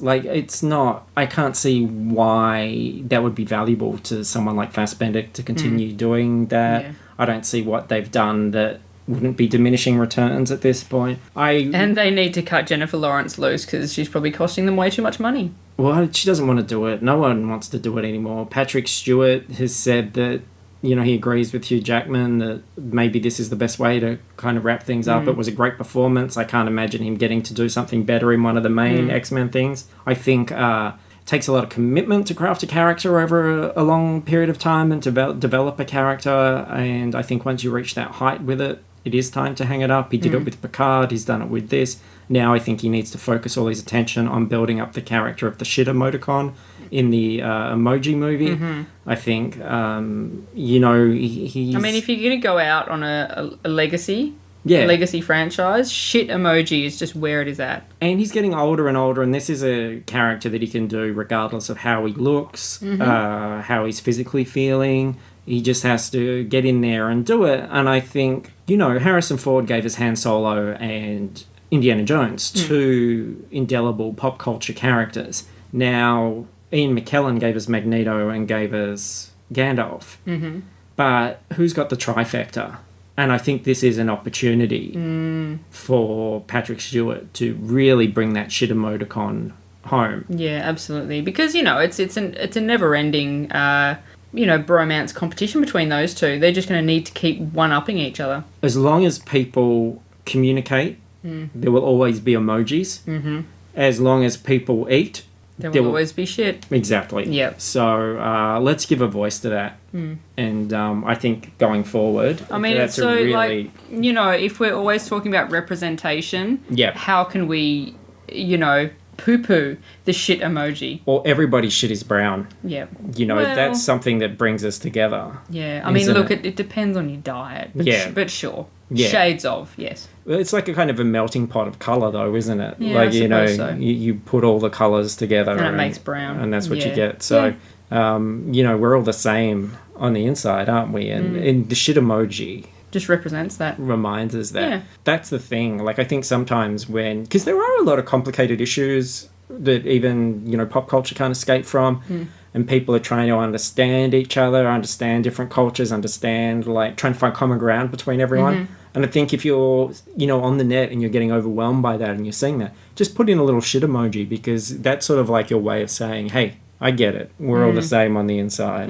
Like, it's not... I can't see why that would be valuable to someone like Fassbender to continue doing that. Yeah. I don't see what they've done that wouldn't be diminishing returns at this point. And they need to cut Jennifer Lawrence loose because she's probably costing them way too much money. Well, she doesn't want to do it. No one wants to do it anymore. Patrick Stewart has said that, he agrees with Hugh Jackman that maybe this is the best way to kind of wrap things up. It was a great performance. I can't imagine him getting to do something better in one of the main X-Men things. I think it takes a lot of commitment to craft a character over a long period of time and to develop a character. And I think once you reach that height with it, it is time to hang it up. He did it with Picard. He's done it with this. Now I think he needs to focus all his attention on building up the character of the shit emoticon in the Emoji movie. I think, he's... I mean, if you're going to go out on a legacy, a legacy franchise, shit emoji is just where it is at. And he's getting older and older, and this is a character that he can do regardless of how he looks, how he's physically feeling. He just has to get in there and do it. And I think, Harrison Ford gave us Han Solo and Indiana Jones, two indelible pop culture characters. Now, Ian McKellen gave us Magneto and gave us Gandalf. But who's got the trifecta? And I think this is an opportunity for Patrick Stewart to really bring that shit emoticon home. Yeah, absolutely. Because, it's a never-ending, bromance competition between those two. They're just going to need to keep one-upping each other. As long as people communicate, there will always be emojis. As long as people eat, there will always be shit. Exactly. Yep. So let's give a voice to that. And I think going forward, I mean, that's it's so, really... if we're always talking about representation, how can we, poo-poo the shit emoji? Or everybody's shit is brown. Yeah. That's something that brings us together. Yeah. I mean, look, it depends on your diet. But but sure. Yeah. Shades of, yes. Well, it's like a kind of a melting pot of colour, though, isn't it? Yeah, like, I suppose so. you put all the colours together. And it makes brown. And that's what you get. So, we're all the same on the inside, aren't we? And the shit emoji just represents that. Reminds us that. Yeah. That's the thing. Like, I think sometimes because there are a lot of complicated issues that even, pop culture can't escape from. And people are trying to understand each other, understand different cultures, trying to find common ground between everyone. And I think if you're, on the net and you're getting overwhelmed by that and you're seeing that, just put in a little shit emoji, because that's sort of like your way of saying, hey, I get it. We're all the same on the inside.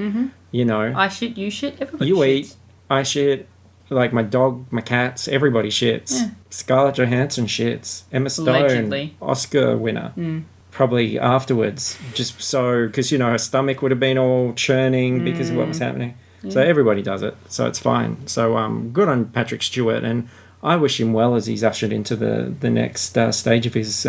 I shit, you shit, everybody you shits. Eat, I shit, like my dog, my cats, everybody shits. Yeah. Scarlett Johansson shits. Emma Stone, Allegedly. Oscar winner. Probably afterwards, just so, because, her stomach would have been all churning because of what was happening. So everybody does it, so it's fine. So good on Patrick Stewart, and I wish him well as he's ushered into the next stage of his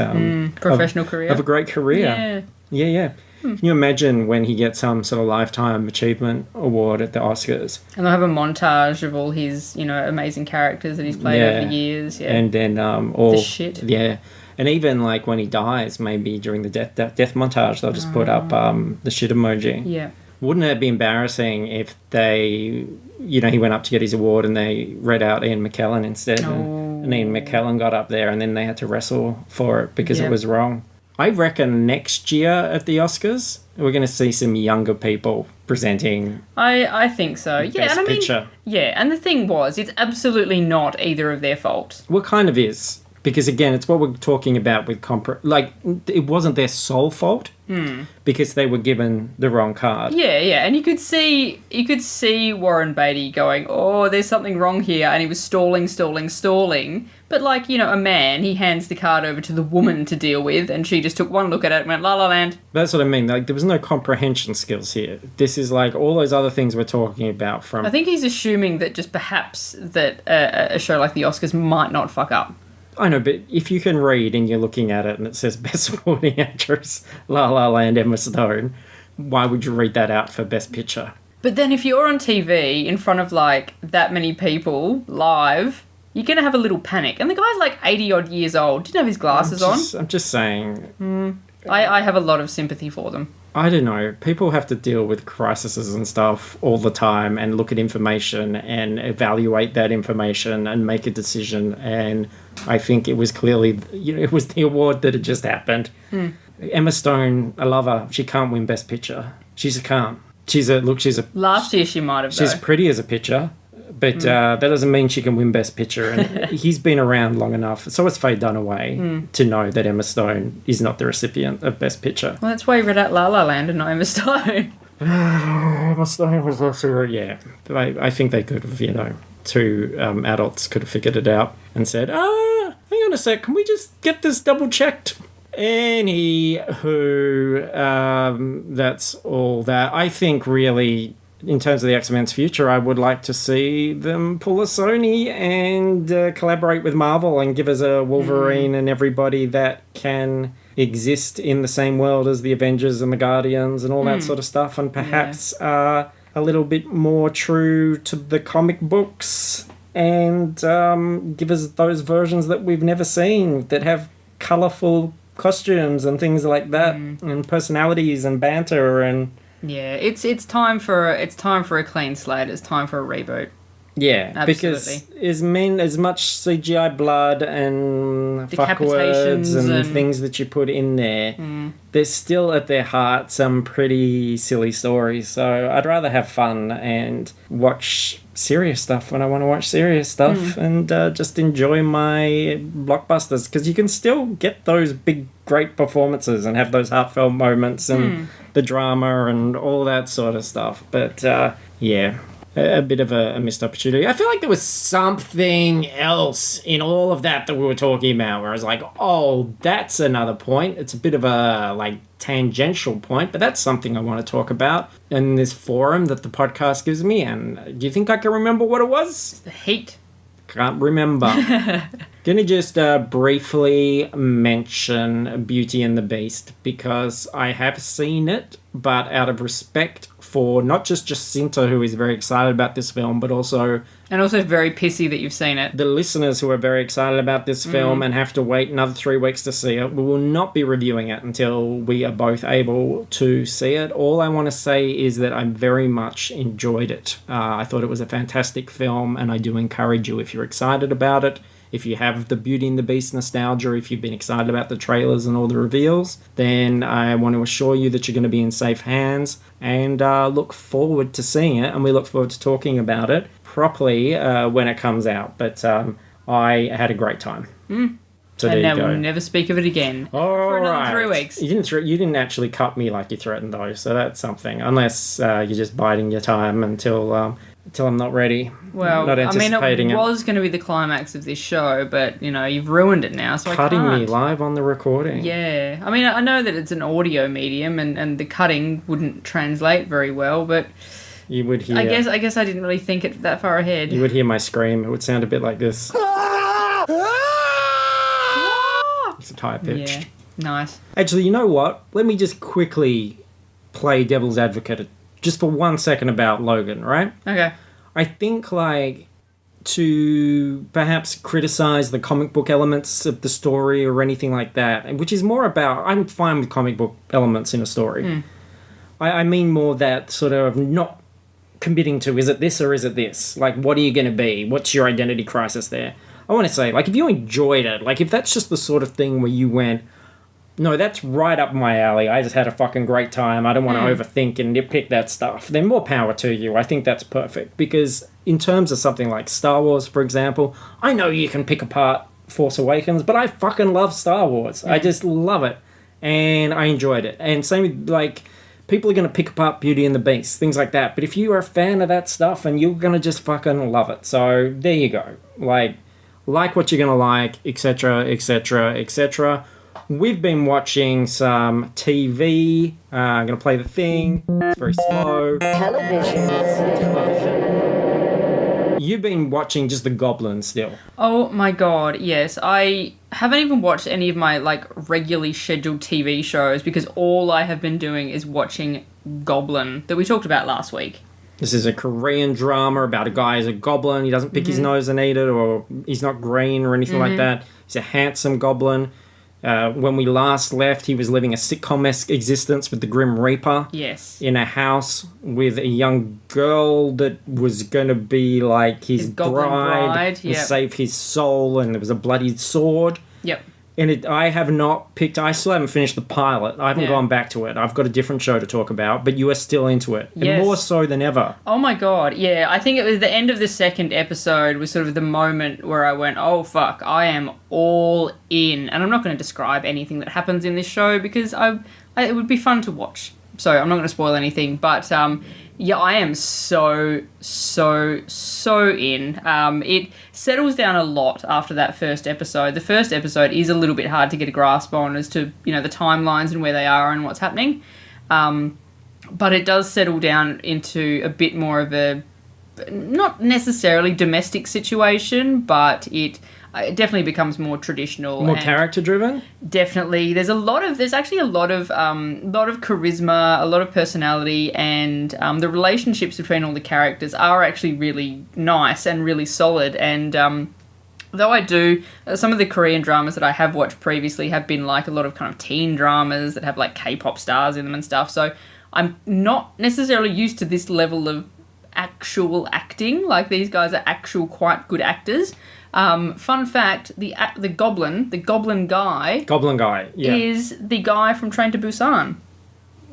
professional career. Of a great career. Yeah. Can you imagine when he gets some sort of Lifetime Achievement Award at the Oscars? And they'll have a montage of all his, amazing characters that he's played over the years. Yeah. And then all... The shit. Yeah. And even, when he dies, maybe during the death montage, they'll just put up the shit emoji. Yeah. Wouldn't it be embarrassing if they, he went up to get his award and they read out Ian McKellen instead? And Ian McKellen got up there and then they had to wrestle for it because it was wrong. I reckon next year at the Oscars, we're going to see some younger people presenting. I think so. Yeah, Best and Picture. Yeah, and the thing was, it's absolutely not either of their fault. Well, it kind of is. Because again, it's what we're talking about with like, it wasn't their sole fault because they were given the wrong card. Yeah, and you could see Warren Beatty going, "Oh, there's something wrong here," and he was stalling. But like, you know, a man, he hands the card over to the woman to deal with, and she just took one look at it and went, "La La Land." That's what I mean. Like, there was no comprehension skills here. This is like all those other things we're talking about from. I think he's assuming that just perhaps that a show like the Oscars might not fuck up. I know, but if you can read and you're looking at it and it says Best Supporting Actress, La La Land, Emma Stone, why would you read that out for Best Picture? But then if you're on TV in front of like that many people live, you're going to have a little panic. And the guy's like 80 odd years old. Didn't have his glasses on. I'm just saying. I have a lot of sympathy for them. I don't know. People have to deal with crises and stuff all the time and look at information and evaluate that information and make a decision. And I think it was clearly, you know, it was the award that had just happened. Emma Stone, I love her. She can't win Best Picture. She just can't. Last year she might have, She's though. pretty as a picture. But that doesn't mean she can win Best Picture. And he's been around long enough, so is Faye Dunaway, to know that Emma Stone is not the recipient of Best Picture. Well, that's why you read out La La Land and not Emma Stone. Emma Stone was also, yeah. I think they could have, you know, two adults could have figured it out and said, hang on a sec, can we just get this double checked? Anywho, that's all that. I think really, in terms of the X-Men's future, I would like to see them pull a Sony and collaborate with Marvel and give us a Wolverine and everybody that can exist in the same world as the Avengers and the Guardians and all that sort of stuff, and perhaps a little bit more true to the comic books and give us those versions that we've never seen that have colourful costumes and things like that and personalities and banter and... Yeah, it's time for a clean slate. It's time for a reboot. Yeah, Absolutely. because as much CGI blood and fuckwords and things that you put in there, there's still at their heart some pretty silly stories. So I'd rather have fun and serious stuff when I want to watch serious stuff and just enjoy my blockbusters, because you can still get those big great performances and have those heartfelt moments and the drama and all that sort of stuff, but yeah, a bit of a missed opportunity. I feel like there was something else in all of that we were talking about where I was like, oh, that's another point. It's a bit of a like tangential point, but that's something I want to talk about in this forum that the podcast gives me. And do you think I can remember what it was? The heat. Can't remember. Gonna just briefly mention Beauty and the Beast because I have seen it, but out of respect for not just Jacinta, who is very excited about this film, but also... And also very pissy that you've seen it. The listeners who are very excited about this film and have to wait another 3 weeks to see it. We will not be reviewing it until we are both able to see it. All I want to say is that I very much enjoyed it. I thought it was a fantastic film, and I do encourage you, if you're excited about it, if you have the Beauty and the Beast nostalgia, if you've been excited about the trailers and all the reveals, then I want to assure you that you're going to be in safe hands and look forward to seeing it, and we look forward to talking about it properly when it comes out. But I had a great time. So and there now you go. we'll never speak of it again. All for another right. 3 weeks. You didn't actually cut me like you threatened, though, so that's something. Unless you're just biding your time until I'm not ready. Well, not anticipating it was going to be the climax of this show, but, you know, you've ruined it now, so Cutting I can't. me live on the recording. Yeah. I mean, I know that it's an audio medium and the cutting wouldn't translate very well, but... You would hear... I guess I didn't really think it that far ahead. You would hear my scream. It would sound a bit like this. It's high-pitched. Yeah. Nice. Actually, you know what? Let me just quickly play devil's advocate just for 1 second about Logan, right? Okay. I think, like, to perhaps criticize the comic book elements of the story or anything like that, which is more about... I'm fine with comic book elements in a story. I mean more that sort of not committing to, is it this or is it this? Like, what are you going to be? What's your identity crisis there? I want to say, like, if you enjoyed it, like, if that's just the sort of thing where you went, no, that's right up my alley. I just had a fucking great time. I don't want to overthink and nitpick that stuff. Then more power to you. I think that's perfect. Because in terms of something like Star Wars, for example, I know you can pick apart Force Awakens, but I fucking love Star Wars. I just love it, and I enjoyed it. And same with, like, people are going to pick apart Beauty and the Beast, things like that. But if you are a fan of that stuff, and you're going to just fucking love it. So there you go. Like what you're going to like, etc., etc., etc. We've been watching some TV. I'm going to play the thing. It's very slow. Television. You've been watching just The Goblin still. Oh my god, yes. I haven't even watched any of my, like, regularly scheduled TV shows because all I have been doing is watching Goblin that we talked about last week. This is a Korean drama about a guy who's a goblin. He doesn't pick his nose and eat it, or he's not green or anything like that. He's a handsome goblin. When we last left, he was living a sitcom-esque existence with the Grim Reaper. Yes. In a house with a young girl that was going to be like his goblin bride, and yep. save his soul, and there was a bloodied sword. Yep. And I still haven't finished the pilot. I haven't Yeah. gone back to it. I've got a different show to talk about, but you are still into it. Yes. And more so than ever. Oh my god, yeah. I think it was the end of the second episode was sort of the moment where I went, oh fuck, I am all in. And I'm not going to describe anything that happens in this show because it would be fun to watch. So I'm not going to spoil anything, but yeah, I am so in. It settles down a lot after that first episode. The first episode is a little bit hard to get a grasp on as to, you know, the timelines and where they are and what's happening. But it does settle down into a bit more of a, not necessarily domestic situation, but it definitely becomes more traditional, More and character driven? definitely there's actually a lot of charisma, a lot of personality, and the relationships between all the characters are actually really nice and really solid. And though I do, some of the Korean dramas that I have watched previously have been like a lot of kind of teen dramas that have like K-pop stars in them and stuff, so I'm not necessarily used to this level of actual acting. Like, these guys are actual quite good actors. Fun fact, the goblin guy... Goblin guy, yeah. is the guy from Train to Busan.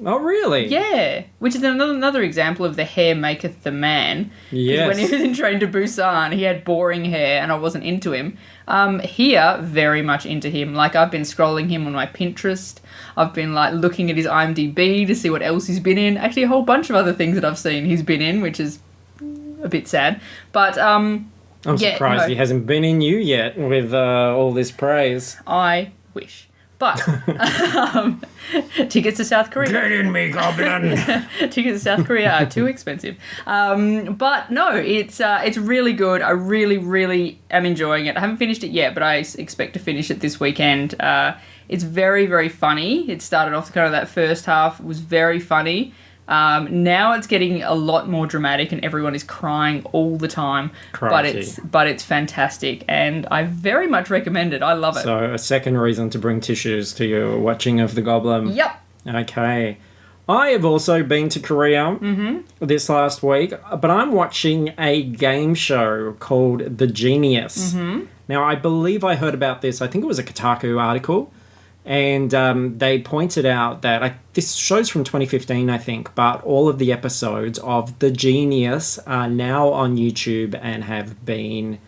Oh, really? Yeah, which is another example of the hair maketh the man. 'Cause Yes. when he was in Train to Busan, he had boring hair and I wasn't into him. Here, very much into him. Like, I've been scrolling him on my Pinterest. I've been, like, looking at his IMDb to see what else he's been in. Actually, a whole bunch of other things that I've seen he's been in, which is a bit sad. But, I'm surprised he hasn't been in you yet with all this praise. I wish. But tickets to South Korea. Get in me, Goblin! Tickets to South Korea are too expensive. But no, it's really good. I really, really am enjoying it. I haven't finished it yet, but I expect to finish it this weekend. It's very, very funny. It started off kind of that first half was very funny. Now it's getting a lot more dramatic and everyone is crying all the time. Crikey. But it's fantastic and I very much recommend it. I love it. So, a second reason to bring tissues to your watching of The Goblin. Yep. Okay. I have also been to Korea this last week, but I'm watching a game show called The Genius. Now, I believe I heard about this, I think it was a Kotaku article, and they pointed out that, this show's from 2015, I think, but all of the episodes of The Genius are now on YouTube and have been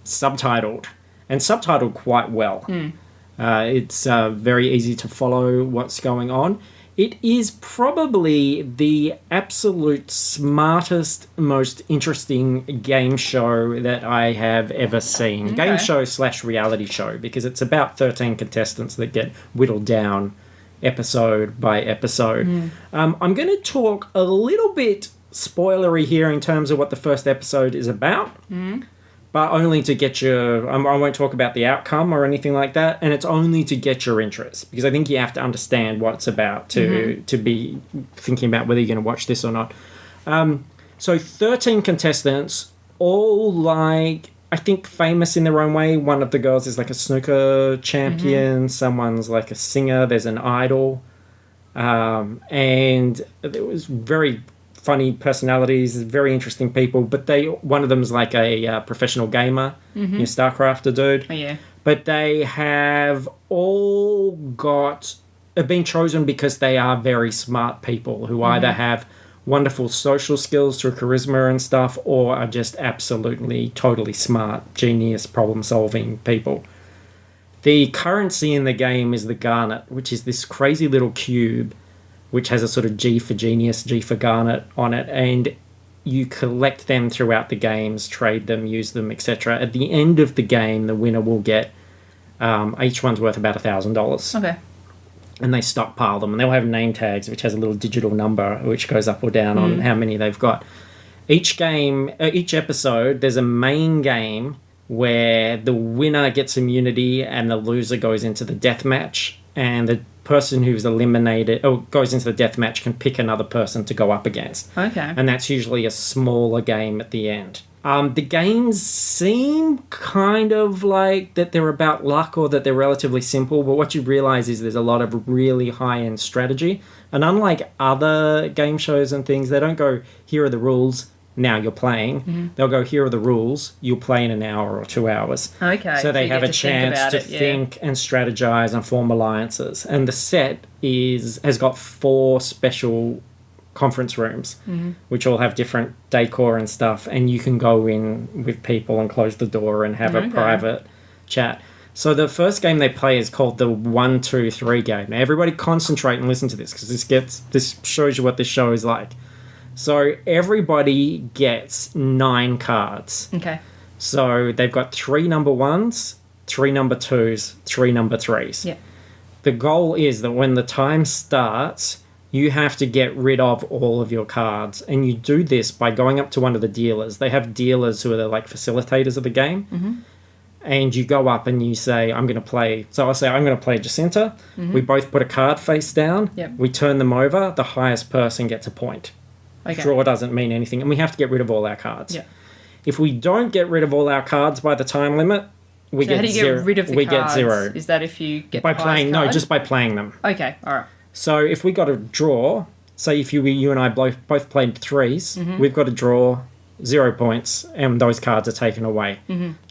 subtitled, and subtitled quite well. It's very easy to follow what's going on. It is probably the absolute smartest, most interesting game show that I have ever seen. Okay. Game show / reality show, because it's about 13 contestants that get whittled down episode by episode. I'm going to talk a little bit spoilery here in terms of what the first episode is about. But only to get your... I won't talk about the outcome or anything like that, and it's only to get your interest, because I think you have to understand what it's about to be thinking about whether you're going to watch this or not. So 13 contestants, all, like, I think famous in their own way. One of the girls is like a snooker champion, someone's like a singer, there's an idol, and it was very... funny personalities, very interesting people, but one of them's like a professional gamer, StarCrafter dude. Oh, yeah. But they have all have been chosen because they are very smart people who either have wonderful social skills through charisma and stuff, or are just absolutely, totally smart, genius, problem-solving people. The currency in the game is the garnet, which is this crazy little cube which has a sort of G for genius, G for garnet on it, and you collect them throughout the games, trade them, use them, etc. At the end of the game, the winner will get, each one's worth about $1,000. Okay. And they stockpile them, and they'll have name tags, which has a little digital number which goes up or down on how many they've got. Each episode, there's a main game where the winner gets immunity and the loser goes into the death match, and the person who's eliminated or goes into the death match can pick another person to go up against. Okay. And that's usually a smaller game at the end. The games seem kind of like that they're about luck or that they're relatively simple, but what you realize is there's a lot of really high-end strategy. And unlike other game shows and things, they don't go, here are the rules, now you're playing. They'll go, here are the rules, you'll play in an hour or 2 hours. Okay. So they you have get a to chance to think and strategize and form alliances. And the set has got 4 special conference rooms, which all have different decor and stuff, and you can go in with people and close the door and have a private chat. So the first game they play is called the 1, 2, 3 game. Now everybody concentrate and listen to this, because this shows you what this show is like. So everybody gets 9 cards. Okay. So they've got 3 number 1s, 3 number 2s, 3 number 3s. Yeah. The goal is that when the time starts, you have to get rid of all of your cards. And you do this by going up to one of the dealers. They have dealers who are the, like, facilitators of the game. And you go up and you say, I'm going to play... So I'll say, I'm going to play Jacinta. We both put a card face down. Yep. We turn them over. The highest person gets a point. Okay. Draw doesn't mean anything. And we have to get rid of all our cards. Yeah. If we don't get rid of all our cards by the time limit, we get How do you zero. get rid of the we cards? get 0. Is that if you get By the highest playing... No, card? just by playing them. Okay, alright. So if we got a draw, say if you and I both played 3s, we've got to draw 0 points, and those cards are taken away.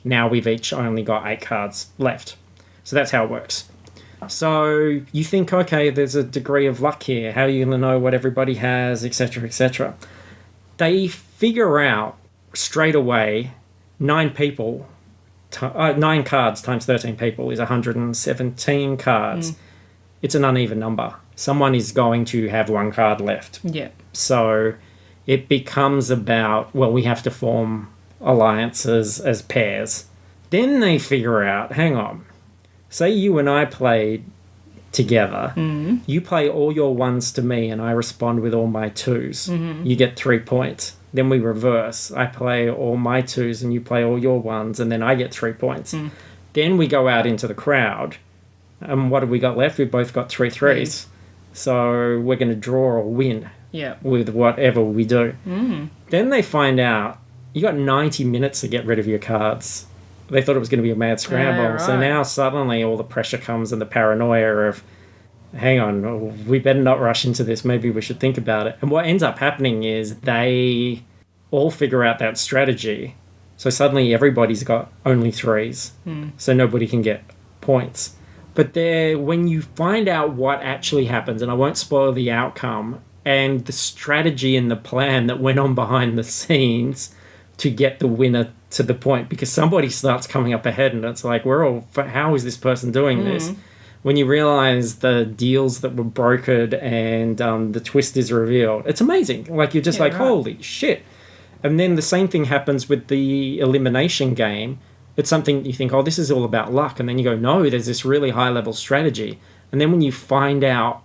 Now we've each only got 8 cards left. So that's how it works. So you think, okay, there's a degree of luck here. How are you going to know what everybody has, etc., etc.? They figure out straight away 9 cards times 13 people is 117 cards. It's an uneven number. Someone is going to have 1 card left. Yeah. So it becomes about, well, we have to form alliances as pairs. Then they figure out, hang on, say you and I played together. You play all your 1s to me and I respond with all my 2s. You get 3 points. Then we reverse. I play all my 2s and you play all your 1s, and then I get 3 points. Then we go out into the crowd. And what have we got left? We've both got 3 3s. So we're going to draw or win with whatever we do. Then they find out you got 90 minutes to get rid of your cards. They thought it was going to be a mad scramble. Right. So now suddenly all the pressure comes and the paranoia of, hang on, we better not rush into this. Maybe we should think about it. And what ends up happening is they all figure out that strategy. So suddenly everybody's got only 3s. So nobody can get points. But when you find out what actually happens, and I won't spoil the outcome, and the strategy and the plan that went on behind the scenes to get the winner to the point, because somebody starts coming up ahead and it's like, how is this person doing this? When you realize the deals that were brokered and the twist is revealed, it's amazing. Like, you're just holy shit. And then the same thing happens with the elimination game. It's something you think, this is all about luck. And then you go, no, there's this really high level strategy. And then when you find out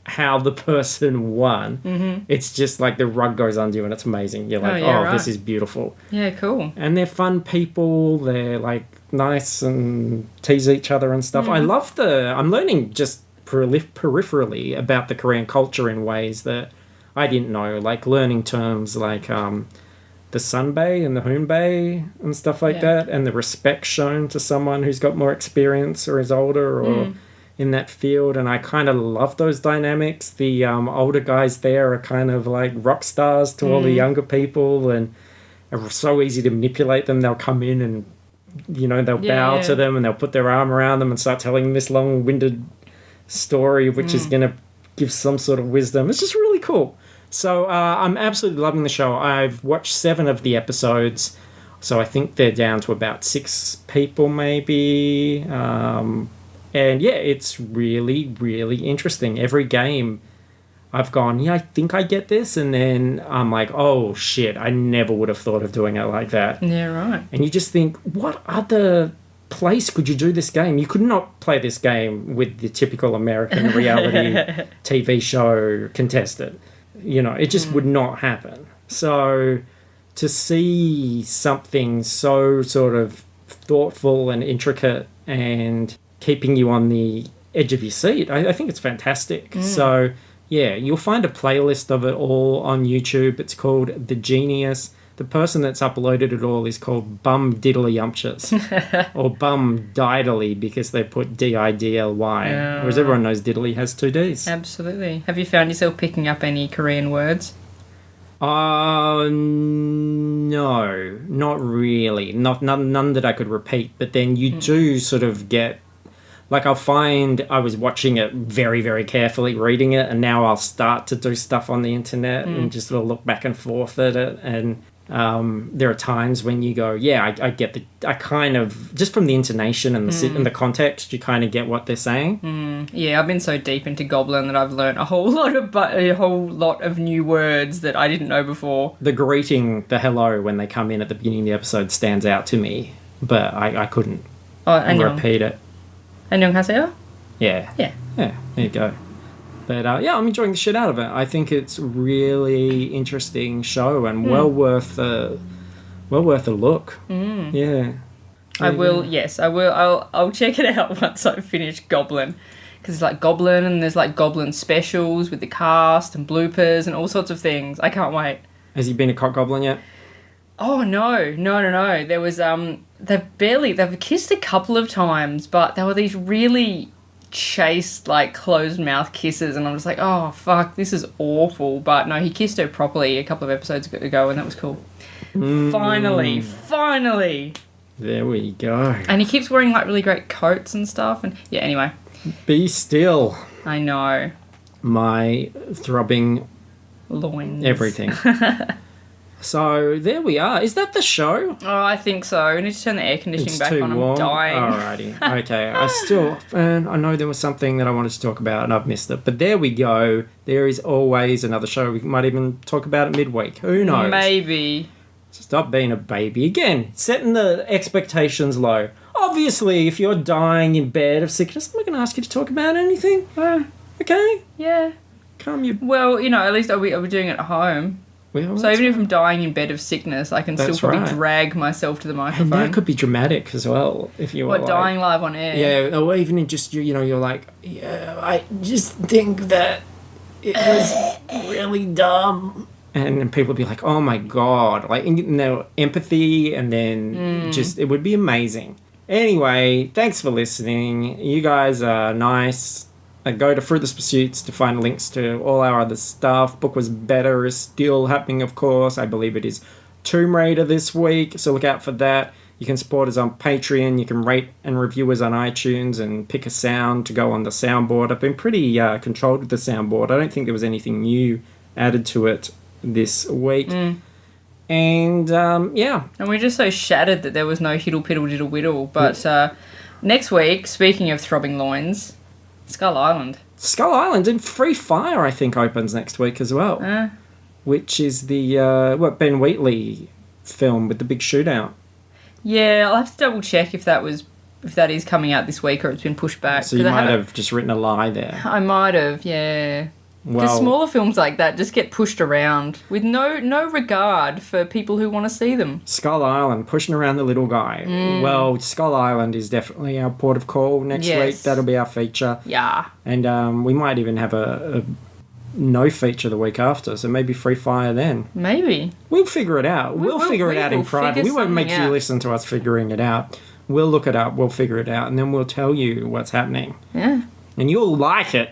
how the person won, it's just like the rug goes under you and it's amazing. You're like, this is beautiful. Yeah, cool. And they're fun people. They're like nice and tease each other and stuff. I love I'm learning just peripherally about the Korean culture in ways that I didn't know, like learning terms like the sunbae and the hoonbae and stuff like that, and the respect shown to someone who's got more experience or is older or in that field. And I kind of love those dynamics. The older guys there are kind of like rock stars to all the younger people, and are so easy to manipulate them. They'll come in and, they'll bow to them and they'll put their arm around them and start telling them this long-winded story which is going to give some sort of wisdom. It's just really cool. So I'm absolutely loving the show. I've watched 7 of the episodes. So I think they're down to about 6 people maybe. And yeah, it's really, really interesting. Every game I've gone, yeah, I think I get this. And then I'm like, oh shit, I never would have thought of doing it like that. Yeah, right. And you just think, what other place could you do this game? You could not play this game with the typical American reality TV show contestant. You know, it just would not happen. So to see something so sort of thoughtful and intricate and keeping you on the edge of your seat, I think it's fantastic. So yeah, you'll find a playlist of it all on YouTube. It's called The Genius. The person that's uploaded it all is called Bum Diddly Umptious or Bum Diddly because they put D-I-D-L-Y. Whereas everyone knows Diddly has 2 Ds. Absolutely. Have you found yourself picking up any Korean words? No, not really. None that I could repeat. But then you do sort of get... Like, I'll find I was watching it very, very carefully, reading it, and now I'll start to do stuff on the internet and just sort of look back and forth at it. And there are times when you go, yeah, I get I kind of, just from the intonation and the context, you kind of get what they're saying. Yeah, I've been so deep into Goblin that I've learnt a whole lot of new words that I didn't know before. The greeting, the hello, when they come in at the beginning of the episode stands out to me, but I couldn't repeat it. 안녕하세요? Yeah. There you go. But yeah, I'm enjoying the shit out of it. I think it's really interesting show and well worth a look. Yeah. I will. I'll check it out once I finish Goblin. Because it's like Goblin and there's like Goblin specials with the cast and bloopers and all sorts of things. I can't wait. Has he been a cock goblin yet? Oh, no. There was, they've kissed a couple of times, but there were these really chaste, like, closed-mouth kisses, and I'm just like, oh, fuck, this is awful. But no, he kissed her properly a couple of episodes ago, and that was cool. Finally. There we go. And he keeps wearing, like, really great coats and stuff, and yeah, anyway. Be still. I know. My throbbing... loins. Everything. So, there we are. Is that the show? Oh, I think so. We need to turn the air conditioning back on. Warm. I'm dying. Alrighty. Okay. I know there was something that I wanted to talk about and I've missed it. But there we go. There is always another show. We might even talk about it midweek. Who knows? Maybe. Stop being a baby. Again, setting the expectations low. Obviously, if you're dying in bed of sickness, I'm not going to ask you to talk about anything. Okay? Yeah. Calm your... Well, at least I'll be doing it at home. Well, so even if I'm dying in bed of sickness, I can still probably drag myself to the microphone. And that could be dramatic as well. If you were dying live on air? Yeah, or even in just, you're like, yeah, I just think that it was really dumb. And people would be like, oh my God. Like, empathy and then just, it would be amazing. Anyway, thanks for listening. You guys are nice. Go to Fruitless Pursuits to find links to all our other stuff. Book Was Better is still happening, of course. I believe it is Tomb Raider this week, so look out for that. You can support us on Patreon. You can rate and review us on iTunes and pick a sound to go on the soundboard. I've been pretty controlled with the soundboard. I don't think there was anything new added to it this week. And, yeah. And we're just so shattered that there was no hiddle piddle diddle whittle. But next week, speaking of throbbing loins... Skull Island and Free Fire, I think, opens next week as well. Which is the Ben Wheatley film with the big shootout. Yeah, I'll have to double check if that is coming out this week or it's been pushed back. So you might have just written a lie there. I might have, yeah. Because smaller films like that just get pushed around with no regard for people who want to see them. Skull Island, pushing around the little guy. Well, Skull Island is definitely our port of call next week. That'll be our feature. Yeah. And we might even have a no feature the week after, so maybe Free Fire then. Maybe. We'll figure it out. We'll figure it out in private. We won't make you listen to us figuring it out. We'll look it up, we'll figure it out, and then we'll tell you what's happening. Yeah. And you'll like it.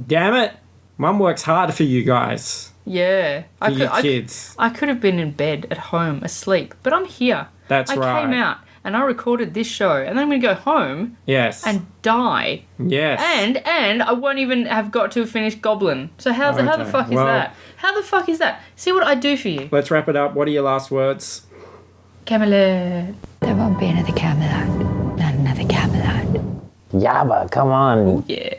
Damn it. Mum works hard for you guys. Yeah. For your kids. I could have been in bed at home asleep, but I'm here. That's right. I came out and I recorded this show and then I'm going to go home and die. Yes. And I won't even have got to finish Goblin. So how the fuck is that? How the fuck is that? See what I do for you. Let's wrap it up. What are your last words? Camelot. There won't be another Camelot. Not another Camelot. Yabba, come on. Yeah.